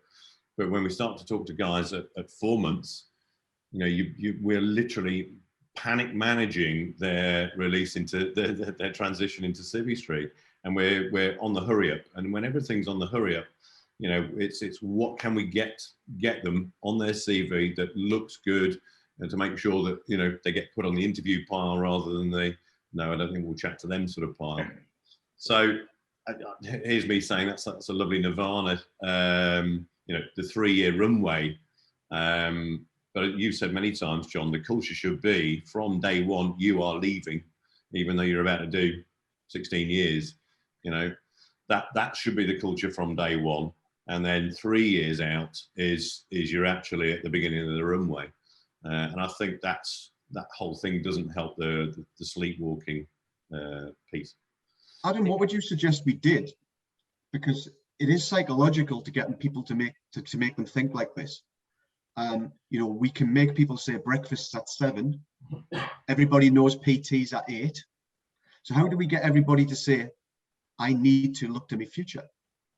But when we start to talk to guys at 4 months, we're literally panic managing their release into their transition into Civi Street, and we're on the hurry up. And when everything's on the hurry up, it's what can we get them on their CV that looks good, and to make sure that they get put on the interview pile rather than no, I don't think we'll chat to them sort of pile. So here's me saying that's a lovely nirvana, the 3-year runway. But you've said many times, John, the culture should be from day one, you are leaving, even though you're about to do 16 years. That should be the culture from day one. And then 3 years out is you're actually at the beginning of the runway. And I think that whole thing doesn't help the sleepwalking piece. Adam, what would you suggest we did? Because it is psychological to get people to make them think like this. We can make people say breakfast's at 7. Everybody knows PT's at 8. So how do we get everybody to say, I need to look to my future,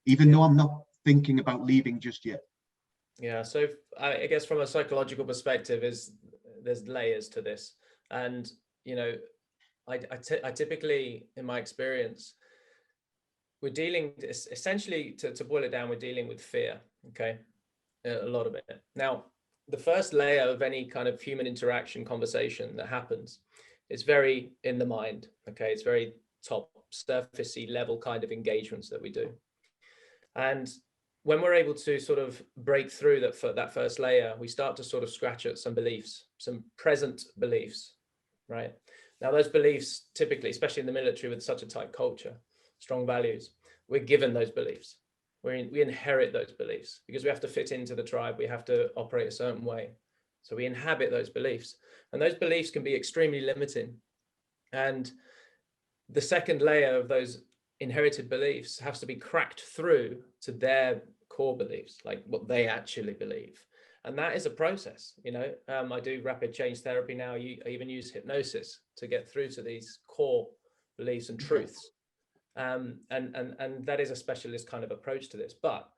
even though I'm not thinking about leaving just yet? Yeah, so I guess from a psychological perspective, there's layers to this. And, I typically, in my experience, we're dealing, essentially, to boil it down, we're dealing with fear, okay? A lot of it. Now, the first layer of any kind of human interaction conversation that happens is very in the mind, okay? It's very top surfacey level kind of engagements that we do. And when we're able to sort of break through that first layer, we start to sort of scratch at some beliefs, some present beliefs, right? Now, those beliefs typically, especially in the military with such a tight culture, strong values, we're given those beliefs. We inherit those beliefs because we have to fit into the tribe. We have to operate a certain way. So we inhabit those beliefs, and those beliefs can be extremely limiting. And the second layer of those inherited beliefs has to be cracked through to their core beliefs, like what they actually believe. And that is a process. You know, I do rapid change therapy now. I even use hypnosis to get through to these core beliefs and truths. And that is a specialist kind of approach to this. But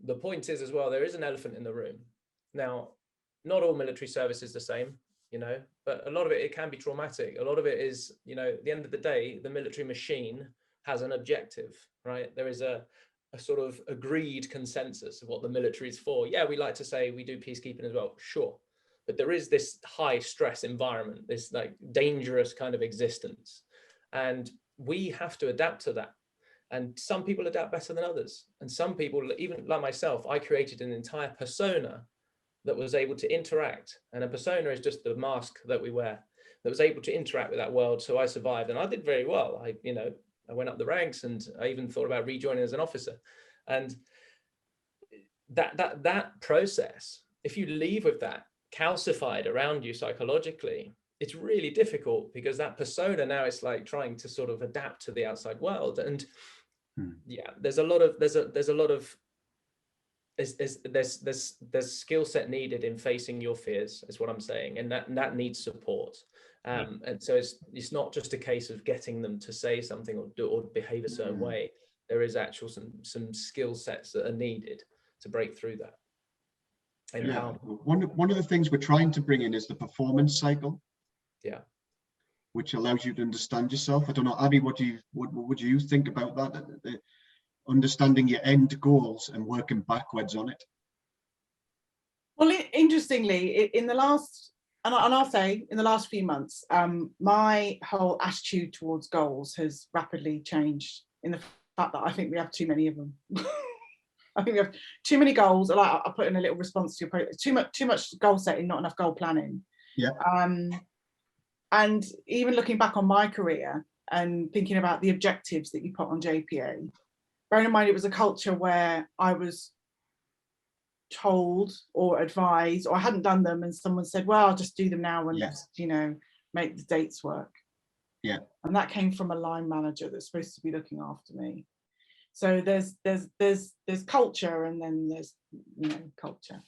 the point is as well, there is an elephant in the room. Now, not all military service is the same, you know, but a lot of it can be traumatic. A lot of it is, you know, at the end of the day, the military machine has an objective, right? There is a sort of agreed consensus of what the military is for. Yeah, we like to say we do peacekeeping as well, sure. But there is this high stress environment, this like dangerous kind of existence. And we have to adapt to that. And some people adapt better than others. And some people, even like myself, I created an entire persona that was able to interact. And a persona is just the mask that we wear that was able to interact with that world. So I survived and I did very well. I went up the ranks and I even thought about rejoining as an officer. And that process, if you leave with that calcified around you psychologically, it's really difficult because that persona now is like trying to sort of adapt to the outside world. And yeah, there's skill set needed in facing your fears, is what I'm saying, and that needs support. And so it's not just a case of getting them to say something or behave a certain way. There is actual some skill sets that are needed to break through that. Yeah. One of the things we're trying to bring in is the performance cycle. Yeah. Which allows you to understand yourself. I don't know, Abby, what would you think about that? Understanding your end goals and working backwards on it. Well, interestingly, in the last, and I'll say in the last few months, my whole attitude towards goals has rapidly changed in the fact that I think we have too many of them. I think we have too many goals. Like I put in a little response to your post, too much goal setting, not enough goal planning. Yeah. And even looking back on my career and thinking about the objectives that you put on JPA, bearing in mind it was a culture where I was told or advised, or I hadn't done them, and someone said, well, I'll just do them now and just, you know, make the dates work. Yeah. And that came from a line manager that's supposed to be looking after me. So there's culture, and then there's, you know, culture.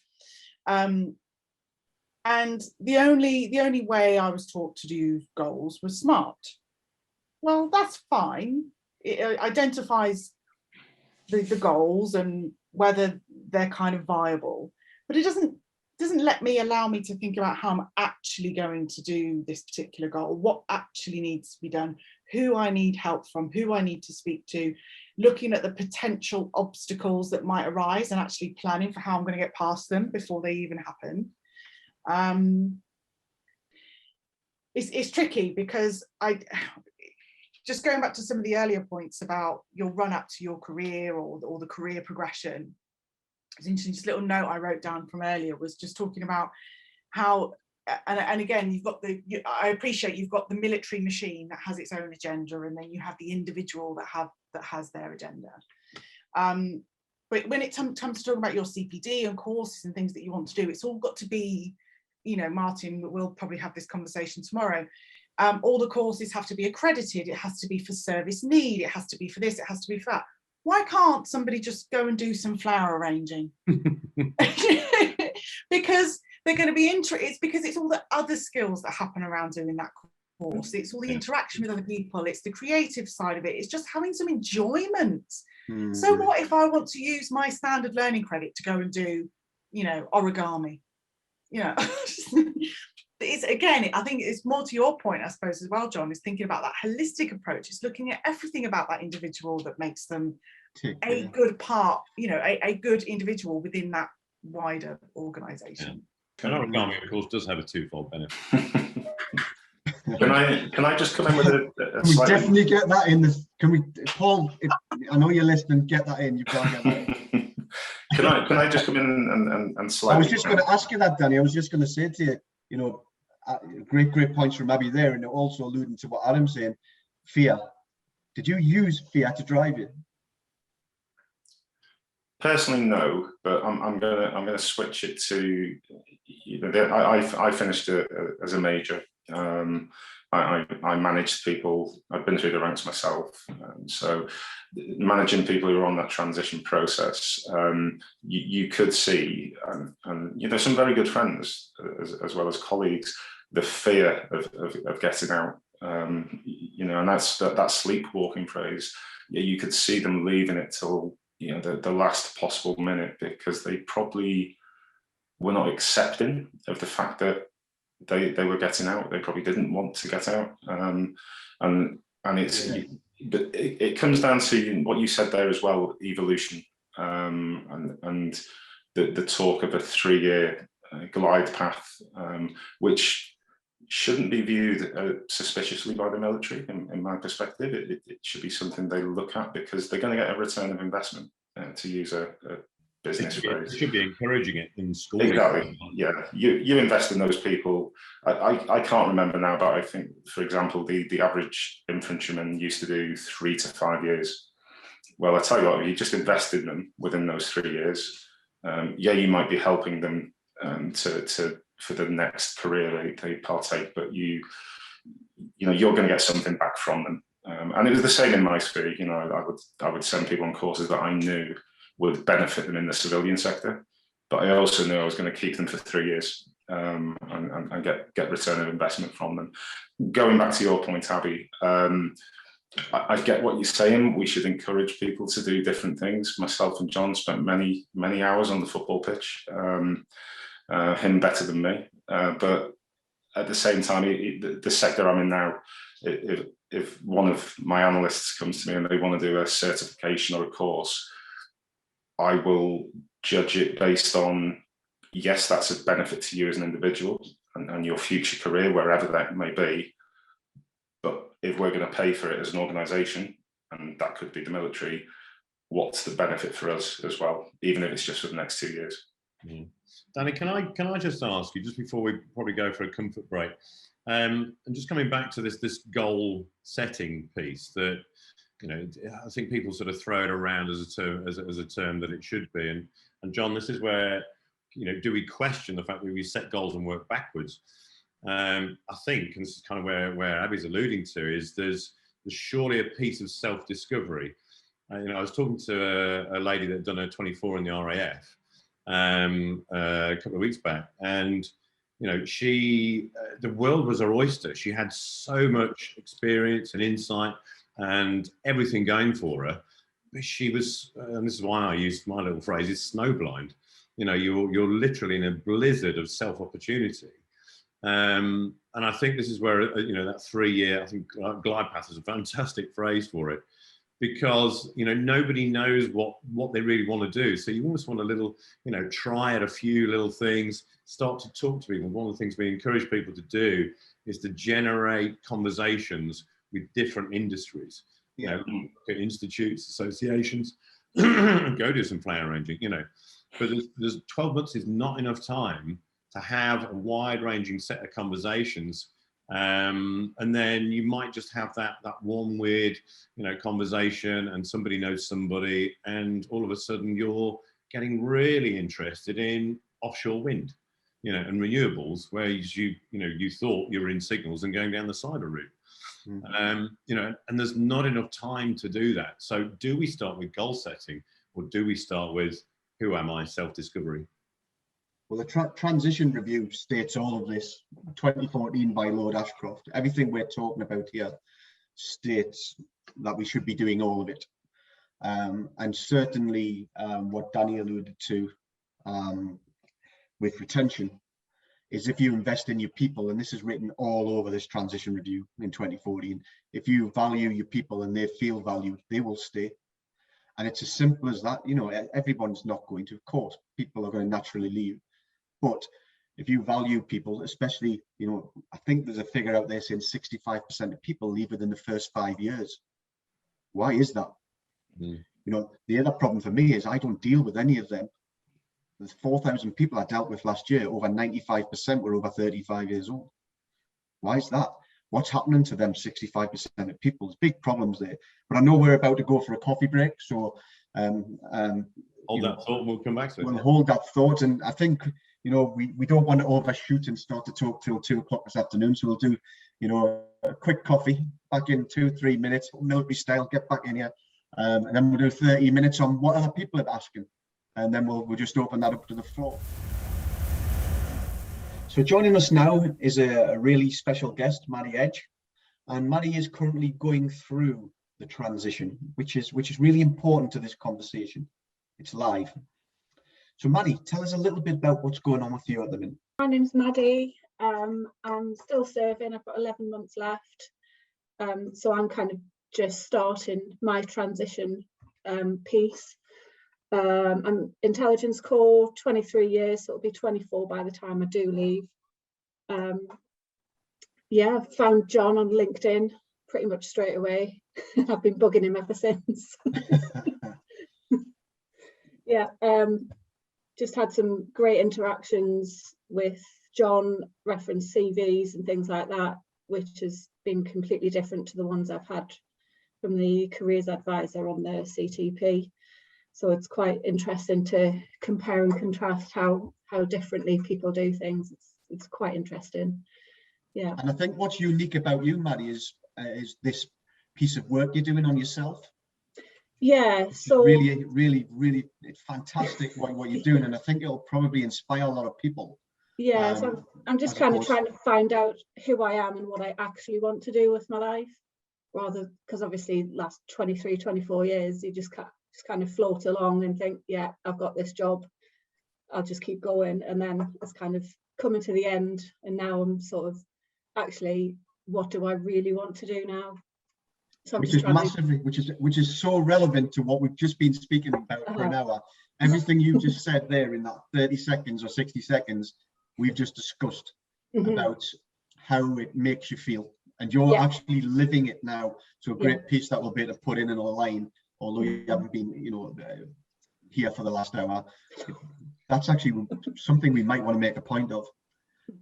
And the only way I was taught to do goals was SMART. Well, that's fine. It identifies the goals and whether they're kind of viable, but it doesn't allow me to think about how I'm actually going to do this particular goal, what actually needs to be done, who I need help from, who I need to speak to, looking at the potential obstacles that might arise and actually planning for how I'm going to get past them before they even happen. It's tricky because just going back to some of the earlier points about your run up to your career or the career progression. It's interesting, just a little note I wrote down from earlier was just talking about how, and again, I appreciate you've got the military machine that has its own agenda, and then you have the individual that has their agenda. But when it comes to talking about your CPD and courses and things that you want to do, it's all got to be, you know, Martin, we'll probably have this conversation tomorrow. All the courses have to be accredited. It has to be for service need. It has to be for this. It has to be for that. Why can't somebody just go and do some flower arranging? Because they're going to be it's because it's all the other skills that happen around doing that course. It's all the interaction with other people. It's the creative side of it. It's just having some enjoyment. So what if I want to use my standard learning credit to go and do, you know, origami? You know, it's, again, I think it's more to your point, I suppose, as well, John, is thinking about that holistic approach. It's looking at everything about that individual that makes them a good part, you know, a good individual within that wider organisation. And origami, of course, does have a twofold benefit. Can I just come in with a Can we definitely get that in this? Can we, Paul? I know you're listening. Get that in. You've got to get that in. Can I just come in and slightly? I was just going to ask you that, Danny. I was just going to say to you, you know, great points from Abbey there, and also alluding to what Adam's saying, fear. Did you use fear to drive you? Personally, no, but I'm gonna switch it to, I finished as a major. I managed people. I've been through the ranks myself, so managing people who are on that transition process, you could see, and some very good friends as well as colleagues, the fear of getting out, and that's that sleepwalking phrase. You could see them leaving it till the last possible minute, because they probably were not accepting of the fact that they were getting out. They probably didn't want to get out, and it's it comes down to what you said there as well, evolution, and the talk of a 3-year glide path, which shouldn't be viewed suspiciously by the military. In my perspective, it should be something they look at, because they're going to get a return of investment, to use a business phrase. It should be encouraging it in school. Exactly. Yeah, you invest in those people. I can't remember now, but I think, for example, the average infantryman used to do 3 to 5 years. Well, I tell you what, you just invest in them within those 3 years. You might be helping them for the next career they partake, but you're going to get something back from them. And it was the same in my sphere. I would send people on courses that I knew would benefit them in the civilian sector, but I also knew I was going to keep them for 3 years, and get return of investment from them. Going back to your point, Abbey, I get what you're saying. We should encourage people to do different things. Myself and John spent many hours on the football pitch. Him better than me, but at the same time, the sector I'm in now, if one of my analysts comes to me and they want to do a certification or a course, I will judge it based on, yes, that's a benefit to you as an individual and your future career, wherever that may be. But if we're going to pay for it as an organisation, and that could be the military, what's the benefit for us as well, even if it's just for the next 2 years? Mm. Danny, can I just ask you, just before we probably go for a comfort break, and just coming back to this goal setting piece that, I think people sort of throw it around as a term that it should be, and John, this is where, do we question the fact that we set goals and work backwards? I think, and this is kind of where Abby's alluding to, is there's surely a piece of self-discovery. I was talking to a lady that had done a 24 in the RAF a couple of weeks back, and the world was her oyster. She had so much experience and insight and everything going for her, but she was, and this is why I used my little phrase, is snowblind. You're literally in a blizzard of self-opportunity, and I think this is where that 3-year, I think, glide path is a fantastic phrase for it, because nobody knows what they really want to do. So you almost want a little, try at a few little things, start to talk to people. One of the things we encourage people to do is to generate conversations with different industries. Look at institutes, associations, go do some play arranging. But there's 12 months is not enough time to have a wide-ranging set of conversations. And then you might just have that one weird, conversation, and somebody knows somebody, and all of a sudden you're getting really interested in offshore wind, and renewables, where you thought you were in signals and going down the cyber route. Mm-hmm. And there's not enough time to do that. So do we start with goal setting, or do we start with who am I, self-discovery? Well, the transition review states all of this, 2014 by Lord Ashcroft. Everything we're talking about here states that we should be doing all of it. And certainly what Danny alluded to with retention is, if you invest in your people, and this is written all over this transition review in 2014, if you value your people and they feel valued, they will stay. And it's as simple as that. Everyone's not going to, of course, people are going to naturally leave. But if you value people, especially, I think there's a figure out there saying 65% of people leave within the first 5 years. Why is that? Mm. The other problem for me is I don't deal with any of them. There's 4,000 people I dealt with last year. Over 95% were over 35 years old. Why is that? What's happening to them 65% of people? There's big problems there. But I know we're about to go for a coffee break, so hold that thought, we'll come back to it. We'll hold that thought, and I think, you know, we don't want to overshoot and start to talk till 2 o'clock this afternoon, so we'll do, you know, a quick coffee, back in 2-3 minutes, military style, get back in here, and then we'll do 30 minutes on what other people are asking, and then we'll just open that up to the floor. So joining us now is a really special guest, Maddy Edge, and Maddy is currently going through the transition, which is really important to this conversation. It's live. So Maddy, tell us a little bit about what's going on with you at the minute. My name's Maddy. I'm still serving. I've got 11 months left. So I'm kind of just starting my transition piece. I'm intelligence corps, 23 years, so it'll be 24 by the time I do leave. Yeah, found John on LinkedIn pretty much straight away. I've been bugging him ever since. Yeah, just had some great interactions with John, referenced CVs and things like that, which has been completely different to the ones I've had from the careers advisor on the CTP. So it's quite interesting to compare and contrast how differently people do things. It's quite interesting. Yeah. And I think what's unique about you, Maddy, is this piece of work you're doing on yourself. Yeah. So really, it's fantastic what you're doing, and I think it'll probably inspire a lot of people. Yeah. So I'm just kind of trying to find out who I am and what I actually want to do with my life, rather, because obviously last 23, 24 years, you just kind of float along and think, yeah, I've got this job, I'll just keep going, and then it's kind of coming to the end, and now I'm sort of actually, what do I really want to do now? So which is massively, which is so relevant to what we've just been speaking about for an hour. Everything you just said there in that 30 seconds or 60 seconds, we've just discussed about how it makes you feel, and you're actually living it now. So a great piece that we'll be able to put in a line, although you haven't been, you know, here for the last hour. That's actually something we might want to make a point of.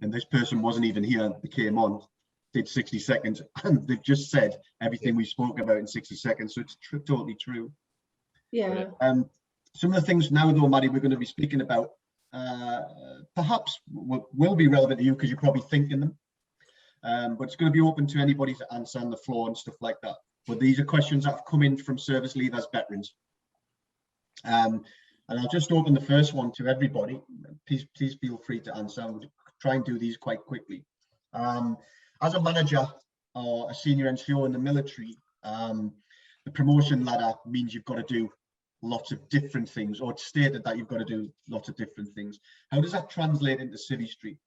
And this person wasn't even here, they came on, did 60 seconds, and they've just said everything we spoke about in 60 seconds. So it's totally true. Yeah. Some of the things now, though, Maddy, we're going to be speaking about, perhaps will be relevant to you because you're probably thinking them. But it's going to be open to anybody to answer on the floor and stuff like that. But these are questions that have come in from service leavers, veterans. And I'll just open the first one to everybody. Please feel free to answer. We'll try and do these quite quickly. As a manager or a senior NCO in the military, the promotion ladder means you've got to do lots of different things, or it's stated that you've got to do lots of different things. How does that translate into Civi Street?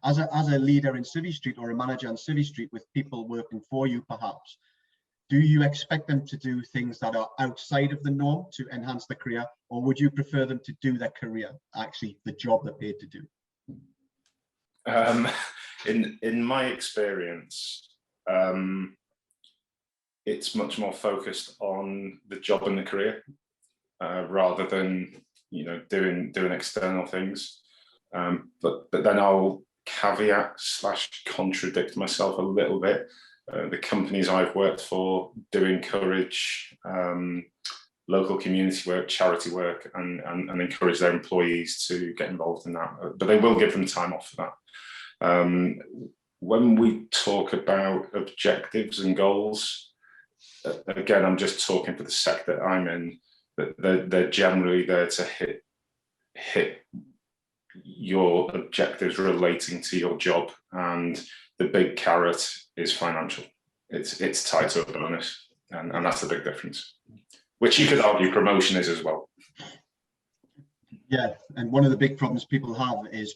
As a leader in Civi Street, or a manager in Civi Street with people working for you, perhaps, do you expect them to do things that are outside of the norm to enhance their career, or would you prefer them to do their career, actually the job they're paid to do? In my experience, it's much more focused on the job and the career, rather than, you know, doing external things. But then I'll caveat / contradict myself a little bit. The companies I've worked for do encourage local community work, charity work, and encourage their employees to get involved in that. But they will give them time off for that. When we talk about objectives and goals, again, I'm just talking for the sector I'm in, but they're generally there to hit your objectives relating to your job, and the big carrot is financial. It's tied to a bonus, and that's the big difference, which you could argue promotion is as well. Yeah, and one of the big problems people have is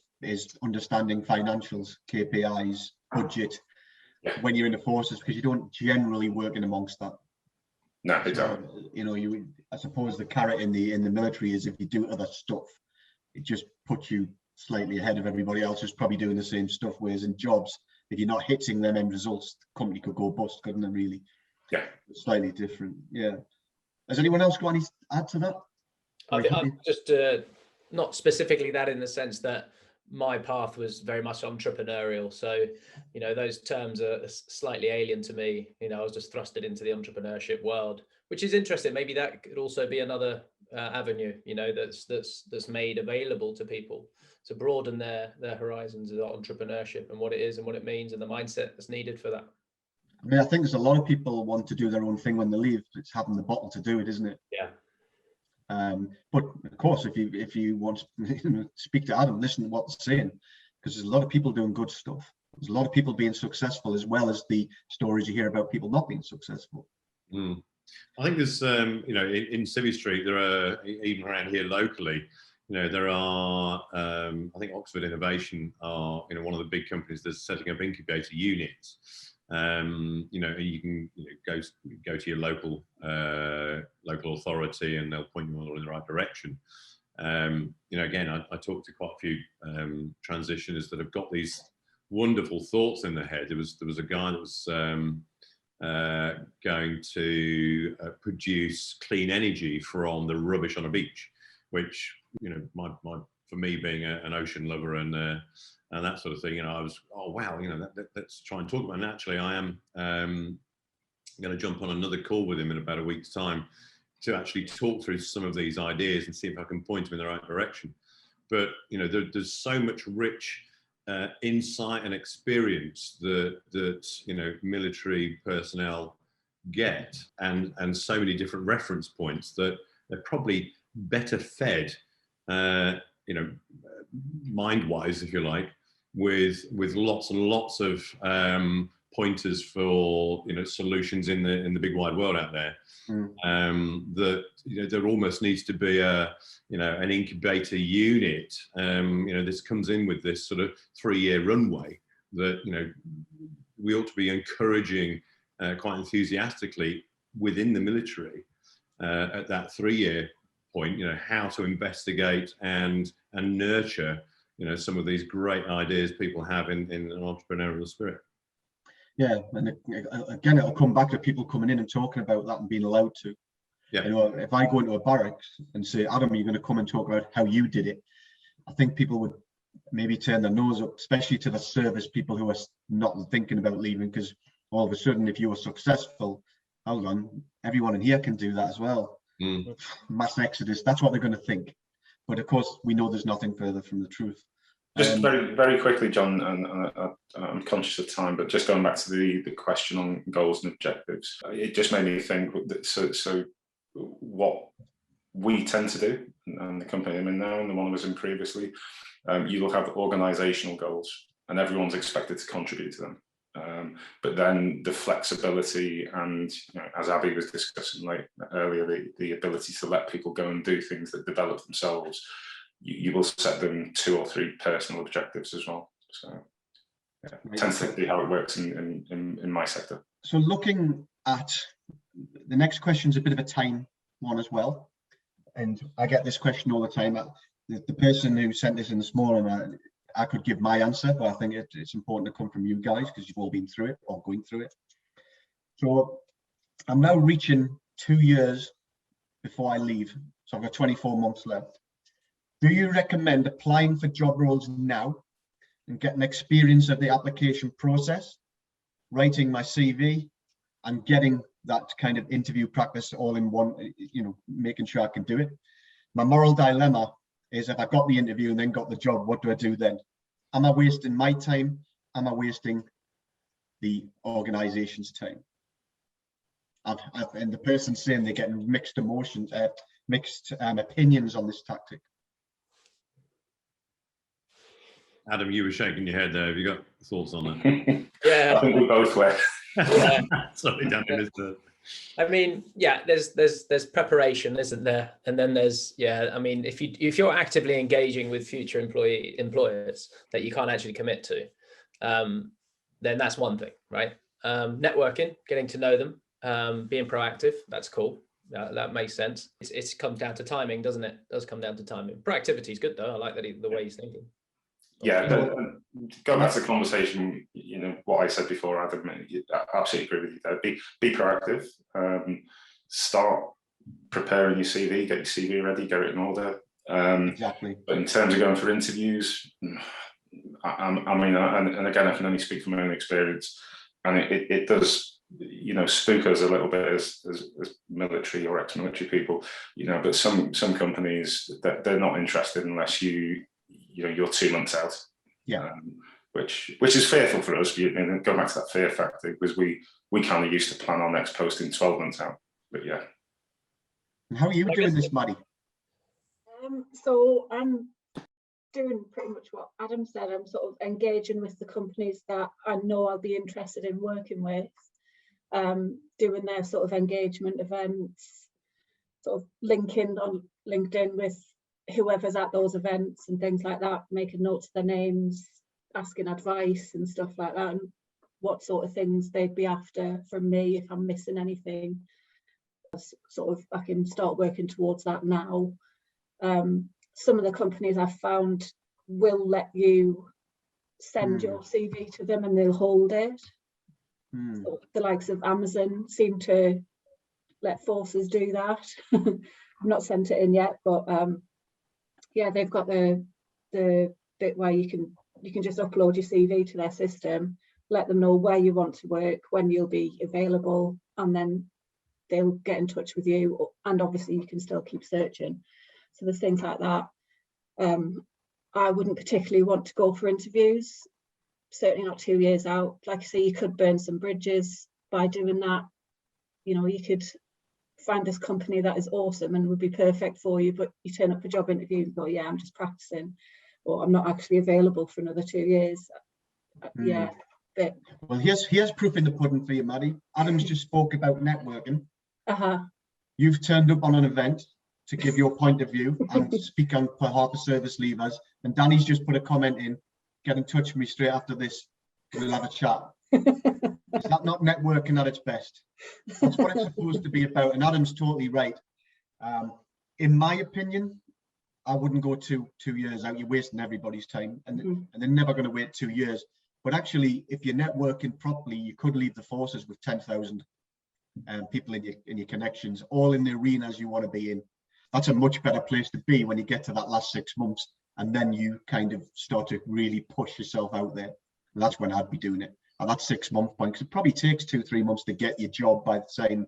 understanding financials, KPIs, budget, when you're in the forces, because you don't generally work in amongst that. No, they don't. You know, I suppose the carrot in the military is if you do other stuff, it just puts you slightly ahead of everybody else who's probably doing the same stuff. Whereas in jobs, if you're not hitting them end results, the company could go bust, couldn't it, really? Yeah. It's slightly different. Yeah. Has anyone else got any to add to that? I think just not specifically that, in the sense that my path was very much entrepreneurial. So, you know, those terms are slightly alien to me. You know, I was just thrusted into the entrepreneurship world, which is interesting. Maybe that could also be another avenue, you know, that's made available to people to broaden their horizons of entrepreneurship and what it is and what it means and the mindset that's needed for that. I mean, I think there's a lot of people want to do their own thing when they leave. It's having the bottle to do it, isn't it? Yeah. But of course, if you want to speak to Adam, listen to what they're saying, because there's a lot of people doing good stuff. There's a lot of people being successful, as well as the stories you hear about people not being successful. I think there's, you know, in Civi Street, there are, even around here locally, you know, there are, I think Oxford Innovation are, you know, one of the big companies that's setting up incubator units. You know, you can, you know, go to your local authority and they'll point you all in the right direction. You know, again, I talked to quite a few transitioners that have got these wonderful thoughts in their head. There was a guy that was going to produce clean energy from the rubbish on a beach, which, you know, for me being an ocean lover and that sort of thing, you know, I was, oh wow, you know, let's try and talk about it. And actually, I am going to jump on another call with him in about a week's time to actually talk through some of these ideas and see if I can point him in the right direction. But, you know, there's so much rich insight and experience that you know, military personnel get, and so many different reference points that they're probably better fed, you know, mind-wise, if you like, with lots and lots of pointers for, you know, solutions in the big wide world out there. That, you know, there almost needs to be a, you know, an incubator unit. You know, this comes in with this sort of 3-year runway that, you know, we ought to be encouraging quite enthusiastically within the military at that 3-year point, you know, how to investigate and nurture, you know, some of these great ideas people have in an entrepreneurial spirit. Yeah, and again, it'll come back to people coming in and talking about that and being allowed to. Yeah. You know, if I go into a barracks and say, Adam, you're going to come and talk about how you did it, I think people would maybe turn their nose up, especially to the service people who are not thinking about leaving, because all of a sudden, if you were successful, hold on, everyone in here can do that as well. Mass exodus, that's what they're going to think. But of course, we know there's nothing further from the truth. Just very quickly, John, and I'm conscious of time, but just going back to the question on goals and objectives, it just made me think that so what we tend to do, and the company I'm in now and the one I was in previously, you will have organisational goals, and everyone's expected to contribute to them. But then the flexibility and, you know, as Abbey was discussing earlier, the ability to let people go and do things that develop themselves, you will set them 2 or 3 personal objectives as well. So yeah, it tends to be how it works in my sector. So looking at the next question is a bit of a time one as well. And I get this question all the time. The person who sent this in this morning, I could give my answer, but I think it's important to come from you guys because you've all been through it or going through it. So I'm now reaching 2 years before I leave. So I've got 24 months left. Do you recommend applying for job roles now and getting experience of the application process, writing my CV and getting that kind of interview practice all in one, you know, making sure I can do it? My moral dilemma is, if I got the interview and then got the job, what do I do then? Am I wasting my time? Am I wasting the organization's time? And the person saying they're getting mixed emotions, mixed opinions on this tactic. Adam, you were shaking your head there. Have you got thoughts on that? Yeah, I think we both were. yeah. Sorry, Dan, I mean, yeah, there's preparation, isn't there? And then there's, yeah, I mean, if you're actively engaging with future employers that you can't actually commit to, then that's one thing, right? Networking, getting to know them, being proactive, that's cool. That makes sense. It comes down to timing, doesn't it? It does come down to timing. Proactivity is good though. I like that the way he's thinking. Yeah, go back to the conversation, you know, what I said before, Adam, I absolutely agree with you there. Be proactive, start preparing your CV, get your CV ready, get it in order, Exactly. But in terms of going for interviews, I mean, and again, I can only speak from my own experience, and it does, you know, spook us a little bit as military or ex-military people, you know. But some companies, that they're not interested unless you know you're 2 months out. Yeah. Which is fearful for us. And go back to that fear factor, because we kind of used to plan our next posting 12 months out. But yeah. And how are you doing this, Maddy? So I'm doing pretty much what Adam said. I'm sort of engaging with the companies that I know I'll be interested in working with, doing their sort of engagement events, sort of linking on LinkedIn with whoever's at those events and things like that, making notes of their names, asking advice and stuff like that, and what sort of things they'd be after from me if I'm missing anything. Sort of, I can start working towards that now. Some of the companies I've found will let you send your CV to them and they'll hold it. So the likes of Amazon seem to let forces do that. I've not sent it in yet, but yeah, they've got the bit where you can just upload your CV to their system, let them know where you want to work, when you'll be available, and then they'll get in touch with you. And obviously you can still keep searching. So there's things like that. I wouldn't particularly want to go for interviews, certainly not 2 years out. Like I say, you could burn some bridges by doing that. You know, you could find this company that is awesome and would be perfect for you, but you turn up for a job interview and go, yeah, I'm just practicing, or I'm not actually available for another 2 years. Yeah. But well, here's proof in the pudding for you, Maddy. Adam's just spoke about networking. You've turned up on an event to give your point of view and speak on behalf of service leavers, and Danny's just put a comment in, get in touch with me straight after this, we'll have a chat. Is that not networking at its best? That's what it's supposed to be about, and Adam's totally right. In my opinion, I wouldn't go two years out. You're wasting everybody's time, and they're never going to wait 2 years. But actually, if you're networking properly, you could leave the forces with 10,000 people in your connections, all in the arenas you want to be in. That's a much better place to be when you get to that last 6 months, and then you kind of start to really push yourself out there. And that's when I'd be doing it at that 6 month point, because it probably takes 2-3 months to get your job by the time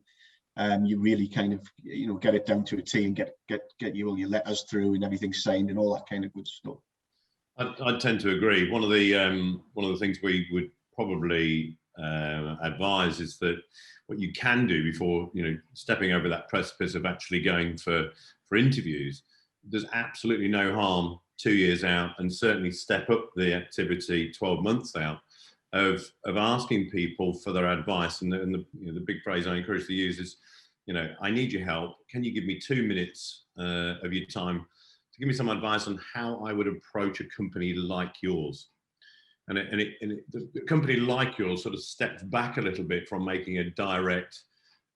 you really kind of, you know, get it down to a T and get you all your letters through and everything signed and all that kind of good stuff. I tend to agree. One of the things we would probably advise is that what you can do before, you know, stepping over that precipice of actually going for interviews, there's absolutely no harm 2 years out, and certainly step up the activity 12 months out of asking people for their advice. And the big phrase I encourage to use is, you know, I need your help. Can you give me 2 minutes of your time to give me some advice on how I would approach a company like yours? And the company like yours sort of steps back a little bit from making a direct,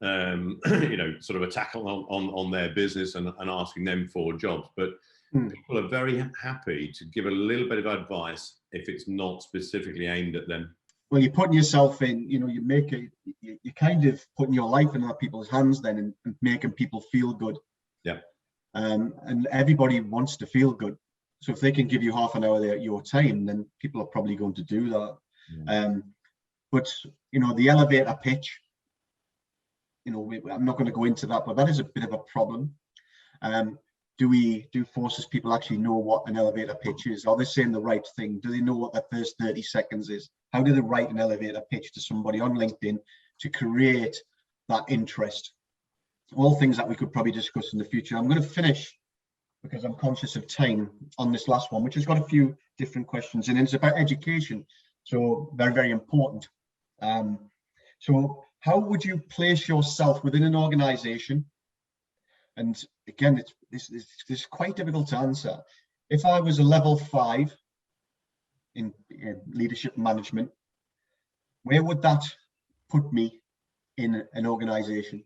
you know, sort of attack on their business and asking them for jobs. But people are very happy to give a little bit of advice if it's not specifically aimed at them. Well, you're putting yourself in, you know, you're kind of putting your life in other people's hands then, and making people feel good. Yeah. And everybody wants to feel good. So if they can give you half an hour of your time, then people are probably going to do that. But, you know, the elevator pitch, you know, I'm not going to go into that, but that is a bit of a problem. Do forces people actually know what an elevator pitch is? Are they saying the right thing? Do they know what the first 30 seconds is? How do they write an elevator pitch to somebody on LinkedIn to create that interest? All things that we could probably discuss in the future. I'm going to finish, because I'm conscious of time, on this last one, which has got a few different questions, and it's about education. So very, very important. So how would you place yourself within an organization? And again, this is quite difficult to answer. If I was a level 5 in leadership management, where would that put me in an organization?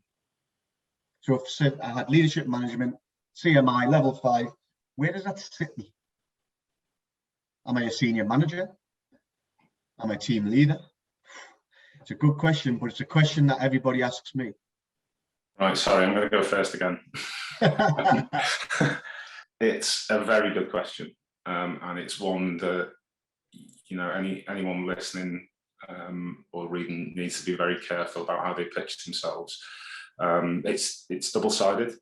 So if I had leadership management, CMI level 5, where does that sit me? Am I a senior manager? Am I a team leader? It's a good question, but it's a question that everybody asks me. Right, sorry, I'm going to go first again. It's a very good question, and it's one that, you know, anyone listening or reading needs to be very careful about how they pitch themselves. It's double-sided.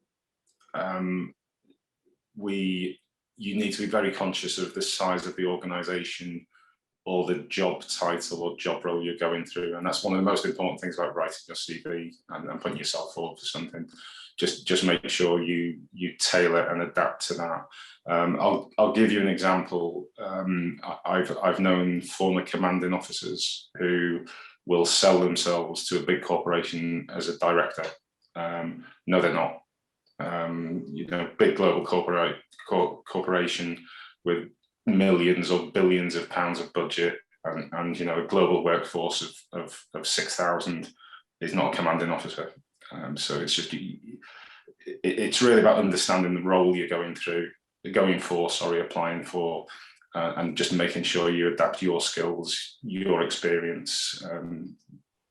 You need to be very conscious of the size of the organisation or the job title or job role you're going through, and that's one of the most important things about writing your CV and putting yourself forward for something. Just make sure you tailor and adapt to that. I'll give you an example. I've known former commanding officers who will sell themselves to a big corporation as a director. No, they're not. You know, big global corporation with millions or billions of pounds of budget, and you know, a global workforce of 6,000 is not a commanding officer. So it's just, it's really about understanding the role you're applying for, and just making sure you adapt your skills, your experience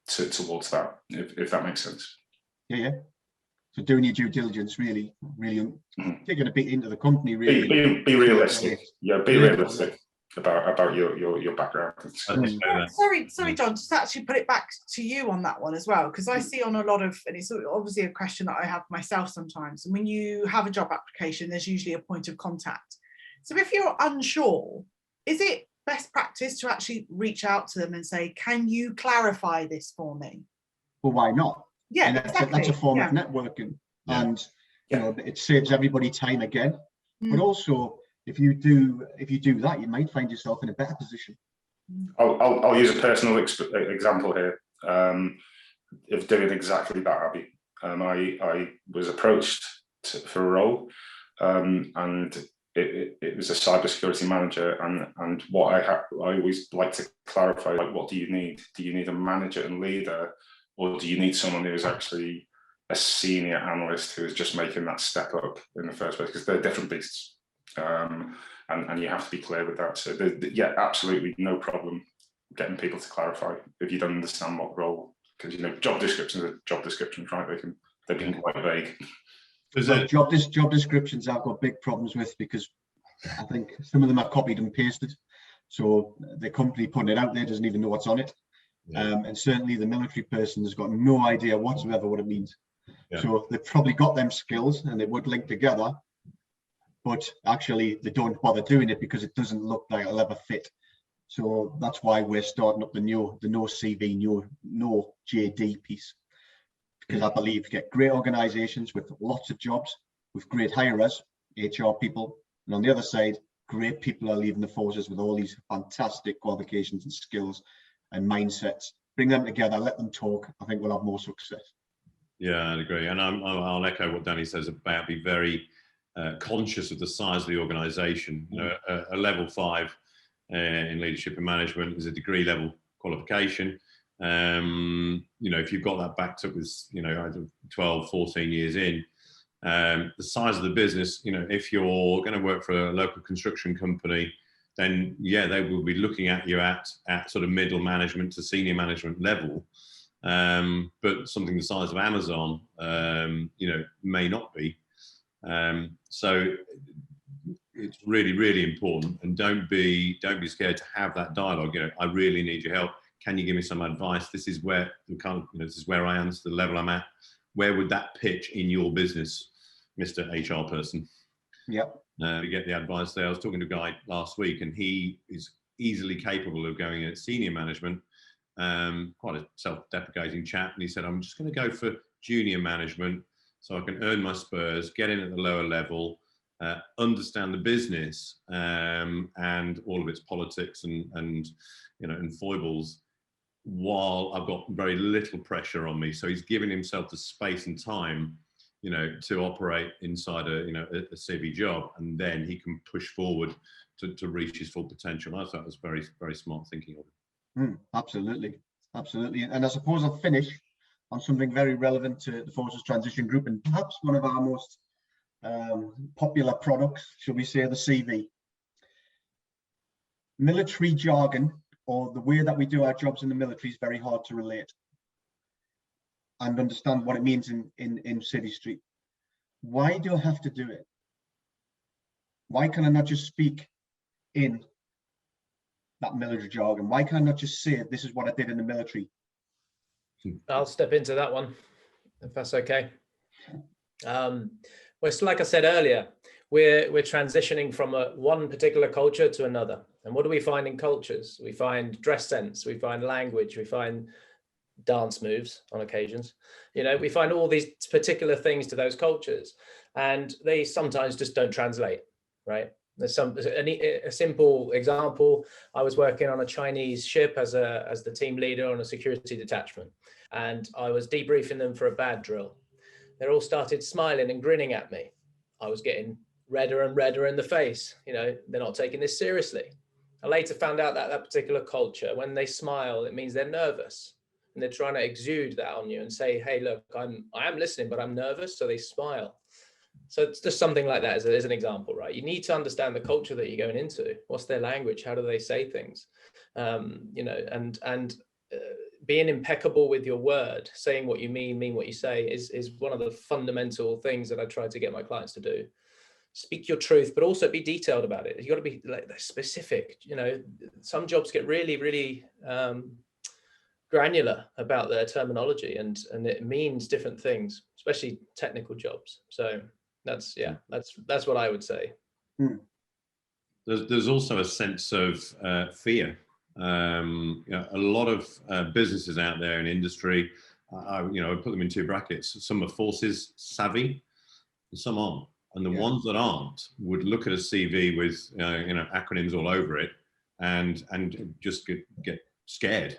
towards that, if that makes sense. Yeah. So doing your due diligence, really taking a bit into the company, really. Be realistic. Yeah, be realistic about your background. Sorry, John, just actually put it back to you on that one as well, because I see on a lot of, and it's obviously a question that I have myself sometimes, and when you have a job application, there's usually a point of contact. So if you're unsure, is it best practice to actually reach out to them and say, can you clarify this for me? Well, why not? Yeah, and exactly. That's a form of networking, and you know, it saves everybody time again. But also, if you do that, you might find yourself in a better position. I'll use a personal example here of doing exactly that, Abby. I was approached for a role, and it was a cybersecurity manager, and what I always like to clarify, like, what do you need? Do you need a manager and leader, or do you need someone who is actually a senior analyst who is just making that step up in the first place? Because they're different beasts, and you have to be clear with that. So yeah, absolutely no problem getting people to clarify if you don't understand what role, because you know, job descriptions are job descriptions, right? They can be quite vague. Well, job descriptions I've got big problems with, because I think some of them are copied and pasted, so the company putting it out there doesn't even know what's on it. And certainly the military person has got no idea whatsoever what it means. So they've probably got them skills and they would link together, but actually they don't bother doing it because it doesn't look like it'll ever fit. So that's why we're starting up the no CV, no JD piece, because I believe you get great organizations with lots of jobs, with great hirers, HR people, and on the other side, great people are leaving the forces with all these fantastic qualifications and skills and mindsets. Bring them together, let them talk. I think we'll have more success. Yeah, I'd agree. And I'll echo what Danny says about be very conscious of the size of the organisation. You know, a level 5 in leadership and management is a degree level qualification. You know, if you've got that backed up with, you know, either 12, 14 years in, the size of the business, you know, if you're going to work for a local construction company, then yeah, they will be looking at you at sort of middle management to senior management level. But something the size of Amazon, you know, may not be. So it's really, really important, and don't be scared to have that dialogue. You know, I really need your help. Can you give me some advice? This is where this is where I am. This is the level I'm at. Where would that pitch in your business, Mr. HR person? Yep. To get the advice there. I was talking to a guy last week, and he is easily capable of going at senior management. Quite a self-deprecating chap, and he said, I'm just going to go for junior management so I can earn my spurs, get in at the lower level, understand the business and all of its politics and you know, and foibles, while I've got very little pressure on me. So he's giving himself the space and time, you know, to operate inside a, you know, a civi job, and then he can push forward to reach his full potential. I thought it was very, very smart thinking of it. Absolutely, absolutely. And I suppose I'll finish on something very relevant to the Forces Transition Group, and perhaps one of our most popular products, shall we say, the CV. Military jargon, or the way that we do our jobs in the military, is very hard to relate and understand what it means in City Street. Why do I have to do it? Why can I not just speak in that military jargon? Why can I not just say, this is what I did in the military? I'll step into that one, if that's okay. Well, it's like I said earlier, we're transitioning from one particular culture to another. And what do we find in cultures? We find dress sense, we find language, we find dance moves on occasions. You know, we find all these particular things to those cultures, and they sometimes just don't translate, right? There's a simple example. I was working on a Chinese ship as the team leader on a security detachment, and I was debriefing them for a bad drill. They all started smiling and grinning at me. I was getting redder and redder in the face. You know, they're not taking this seriously. I later found out that that particular culture, when they smile, it means they're nervous, and they're trying to exude that on you and say, hey, look, I am listening, but I'm nervous. So they smile. So it's just something like that as an example, right? You need to understand the culture that you're going into. What's their language? How do they say things? You know, and being impeccable with your word, saying what you mean what you say is one of the fundamental things that I try to get my clients to do. Speak your truth, but also be detailed about it. You got to be like specific. You know, some jobs get really, really granular about their terminology, and it means different things, especially technical jobs. So that's what I would say. There's also a sense of fear. You know, a lot of businesses out there in industry, I put them in two brackets. Some are forces savvy, and some aren't. And the ones that aren't would look at a CV with acronyms all over it, and just get scared.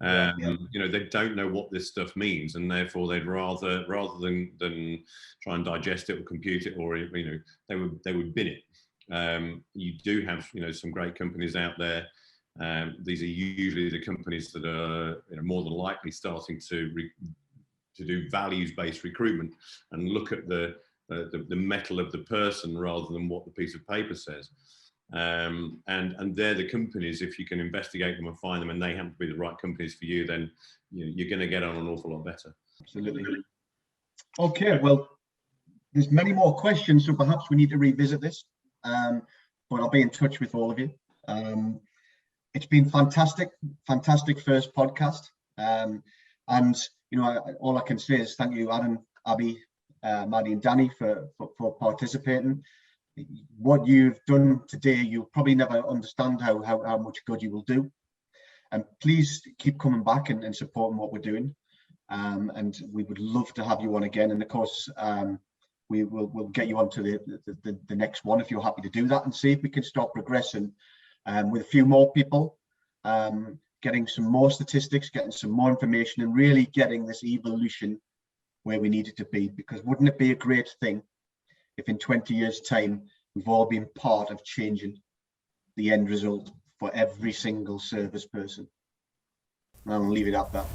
You know, they don't know what this stuff means, and therefore they'd rather than try and digest it or compute it, or they would bin it. You do have some great companies out there. These are usually the companies that are more than likely starting to do values-based recruitment and look at the metal of the person rather than what the piece of paper says. And they're the companies, if you can investigate them and find them and they happen to be the right companies for you, then you're going to get on an awful lot better. Absolutely. Okay, well, there's many more questions, so perhaps we need to revisit this, but I'll be in touch with all of you. It's been fantastic first podcast. And all I can say is thank you, Adam, Abbey, Maddy and Danny for participating. What you've done today, you'll probably never understand how much good you will do. And please keep coming back and supporting what we're doing. And we would love to have you on again. And of course, we'll get you onto the next one if you're happy to do that, and see if we can start progressing with a few more people, getting some more statistics, getting some more information, and really getting this evolution where we need it to be. Because wouldn't it be a great thing if in 20 years' time, we've all been part of changing the end result for every single service person? And I'll leave it at that.